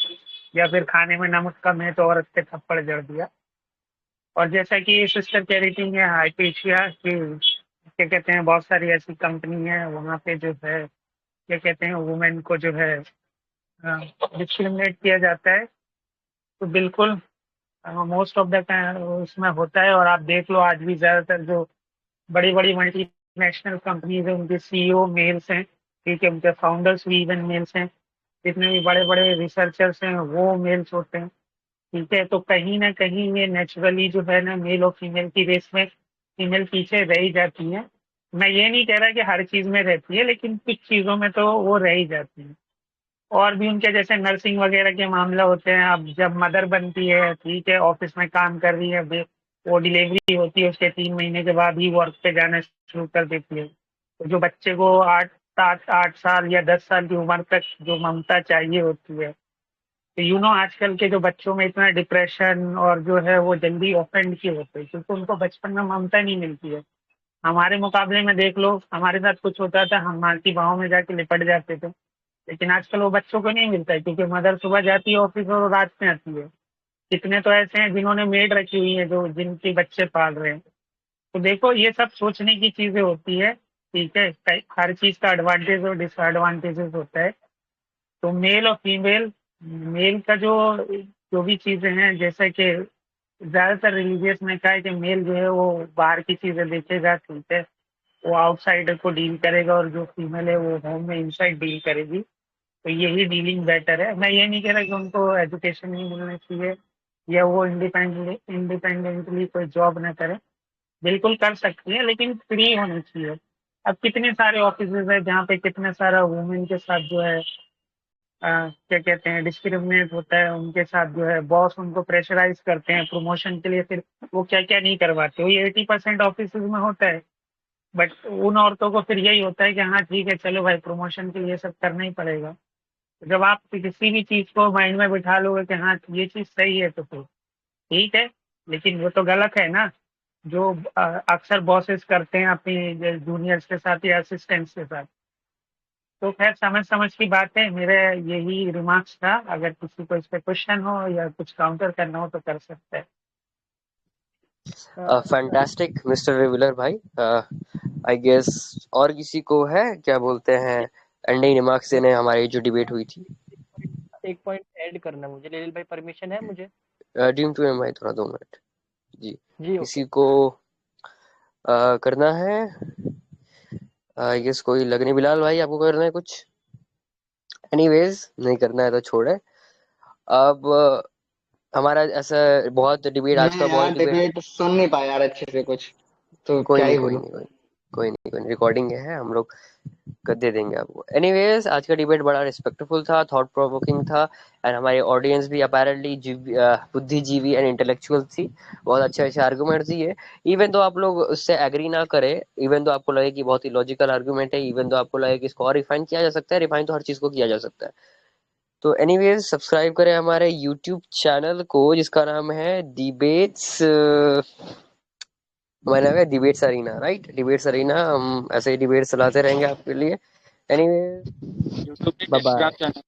या फिर खाने में नमक कम है तो औरत पे थप्पड़ जड़ दिया। और जैसा कि सिस्टर कह रही थी ये हाइपेशिया की क्या कहते हैं, बहुत सारी ऐसी कंपनी है वहाँ पे जो है क्या कहते हैं, वुमेन को जो है डिस्क्रिमिनेट किया जाता है। तो बिल्कुल मोस्ट ऑफ द टाइम उसमें होता है। और आप देख लो आज भी ज़्यादातर जो बड़ी बड़ी मल्टीनेशनल कंपनीज है उनके सीईओ मेल्स हैं, ठीक है, उनके फाउंडर्स भी इवन मेल्स हैं। जितने भी बड़े बड़े रिसर्चर्स हैं वो मेल्स होते हैं, ठीक है। तो कहीं ना कहीं ये नेचुरली जो है ना, मेल और फीमेल की रेस में फीमेल पीछे रह ही जाती है। मैं ये नहीं कह रहा कि हर चीज़ में रहती है, लेकिन कुछ चीज़ों में तो वो रह ही जाती है। और भी उनके जैसे नर्सिंग वगैरह के मामला होते हैं। अब जब मदर बनती है, ठीक है, ऑफिस में काम कर रही है, वो डिलीवरी होती है, उसके 3 महीने के बाद ही वर्क पे जाना शुरू कर देती है। तो जो बच्चे को 8 साल या 10 साल की उम्र तक जो ममता चाहिए होती है, तो आजकल के जो बच्चों में इतना डिप्रेशन और जो है वो जल्दी ऑफेंड के होते हैं, क्योंकि उनको बचपन में ममता नहीं मिलती है। हमारे मुकाबले में देख लो, हमारे साथ कुछ होता था हम माँ की बाहों में जाके लिपट जाते थे, लेकिन आजकल वो बच्चों को नहीं मिलता है, क्योंकि मदर सुबह जाती है ऑफिस और रात में आती है। कितने तो ऐसे हैं जिन्होंने मेड रखी हुई है जो जिनके बच्चे पाल रहे हैं। तो देखो ये सब सोचने की चीजें होती है, ठीक है। हर चीज का एडवांटेज और डिसएडवांटेजेस होता है। तो मेल और फीमेल, मेल का जो जो भी चीजें हैं, जैसे कि ज्यादातर रिलीजियस में क्या है कि मेल जो है वो बाहर की चीजें देखेगा, ठीक है, वो आउटसाइडर को डील करेगा, और जो फीमेल है वो होम में इनसाइड डील करेगी। तो यही डीलिंग बेटर है। मैं ये नहीं कह रहा कि उनको एजुकेशन नहीं मिलना चाहिए या वो इंडिपेंडेंटली कोई जॉब ना करे, बिल्कुल कर सकती है, लेकिन फ्री होनी चाहिए। अब कितने सारे ऑफिस है जहाँ पे कितना सारा वुमेन के साथ जो है क्या कहते हैं, डिस्क्रिमिनेट होता है। उनके साथ जो है बॉस उनको प्रेशराइज करते हैं प्रमोशन के लिए, फिर वो क्या क्या नहीं करवाते। वो ये 80% ऑफिस में होता है। बट उन औरतों को फिर यही होता है कि हाँ ठीक है, चलो भाई, प्रमोशन के लिए सब करना ही पड़ेगा। जब आप किसी भी चीज को माइंड में बिठा लोगे कि हाँ ये चीज सही है, तो फिर ठीक है। लेकिन वो तो गलत है ना, जो अक्सर बॉसेस करते हैं अपनी जूनियर्स के साथ या असिस्टेंट्स के साथ। तो खैर समझ समझ की बात है। मेरे यही रिमार्क्स था। अगर किसी को इस पे क्वेश्चन हो या कुछ काउंटर करना हो तो कर सकते हैं। फैंटास्टिक मिस्टर रिविलर भाई। आई गेस और किसी को है क्या बोलते हैं एंडिंग रिमार्क्स देने हमारी जो डिबेट हुई थी? एक पॉइंट ऐड करना मुझे, लेलिल भाई, परमिशन है मुझे? ड्रीम टू एम भाई थोड़ा 2 मिनट। जी, जी किसी ओके। को करना है? आई गेस कोई लग नहीं। बिलाल भाई आपको करना है कुछ? एनीवेज नहीं करना है तो छोड़े। अब हमारा ऐसा बहुत डिबेट, आज का मैं बहुत यार डिबेट। डिबेट सुन नहीं पाया यार अच्छे से कुछ, तो कोई क्या नहीं ही कोई बोलूं। नहीं कोई नहीं कोई नहीं कोई नहीं, रिकॉर्डिंग है, हम लोग कर दे देंगे आपको। एनीवेज आज का डिबेट बड़ा रिस्पेक्टफुल था, थॉट प्रोवोकिंग था, एंड हमारी ऑडियंस भी अपेरेंटली बुद्धिजीवी एंड इंटेलेक्चुअल थी। बहुत अच्छे अच्छे आर्गुमेंट दिए। इवन तो आप लोग उससे एग्री ना करें, इवन तो आपको लगे कि बहुत ही लॉजिकल आर्गुमेंट है, इवन तो आपको लगे कि इसको और रिफाइन किया जा सकता है, रिफाइन तो हर चीज को किया जा सकता है। तो एनीवेज सब्सक्राइब करें हमारे यूट्यूब चैनल को जिसका नाम है डिबेट्स, हमारा नाम है debates arena, right? Debates arena, हम ऐसे ही डिबेट चलाते रहेंगे आपके लिए। एनीवे, यूट्यूब पे बाय टेलीग्राम बाय। चैनल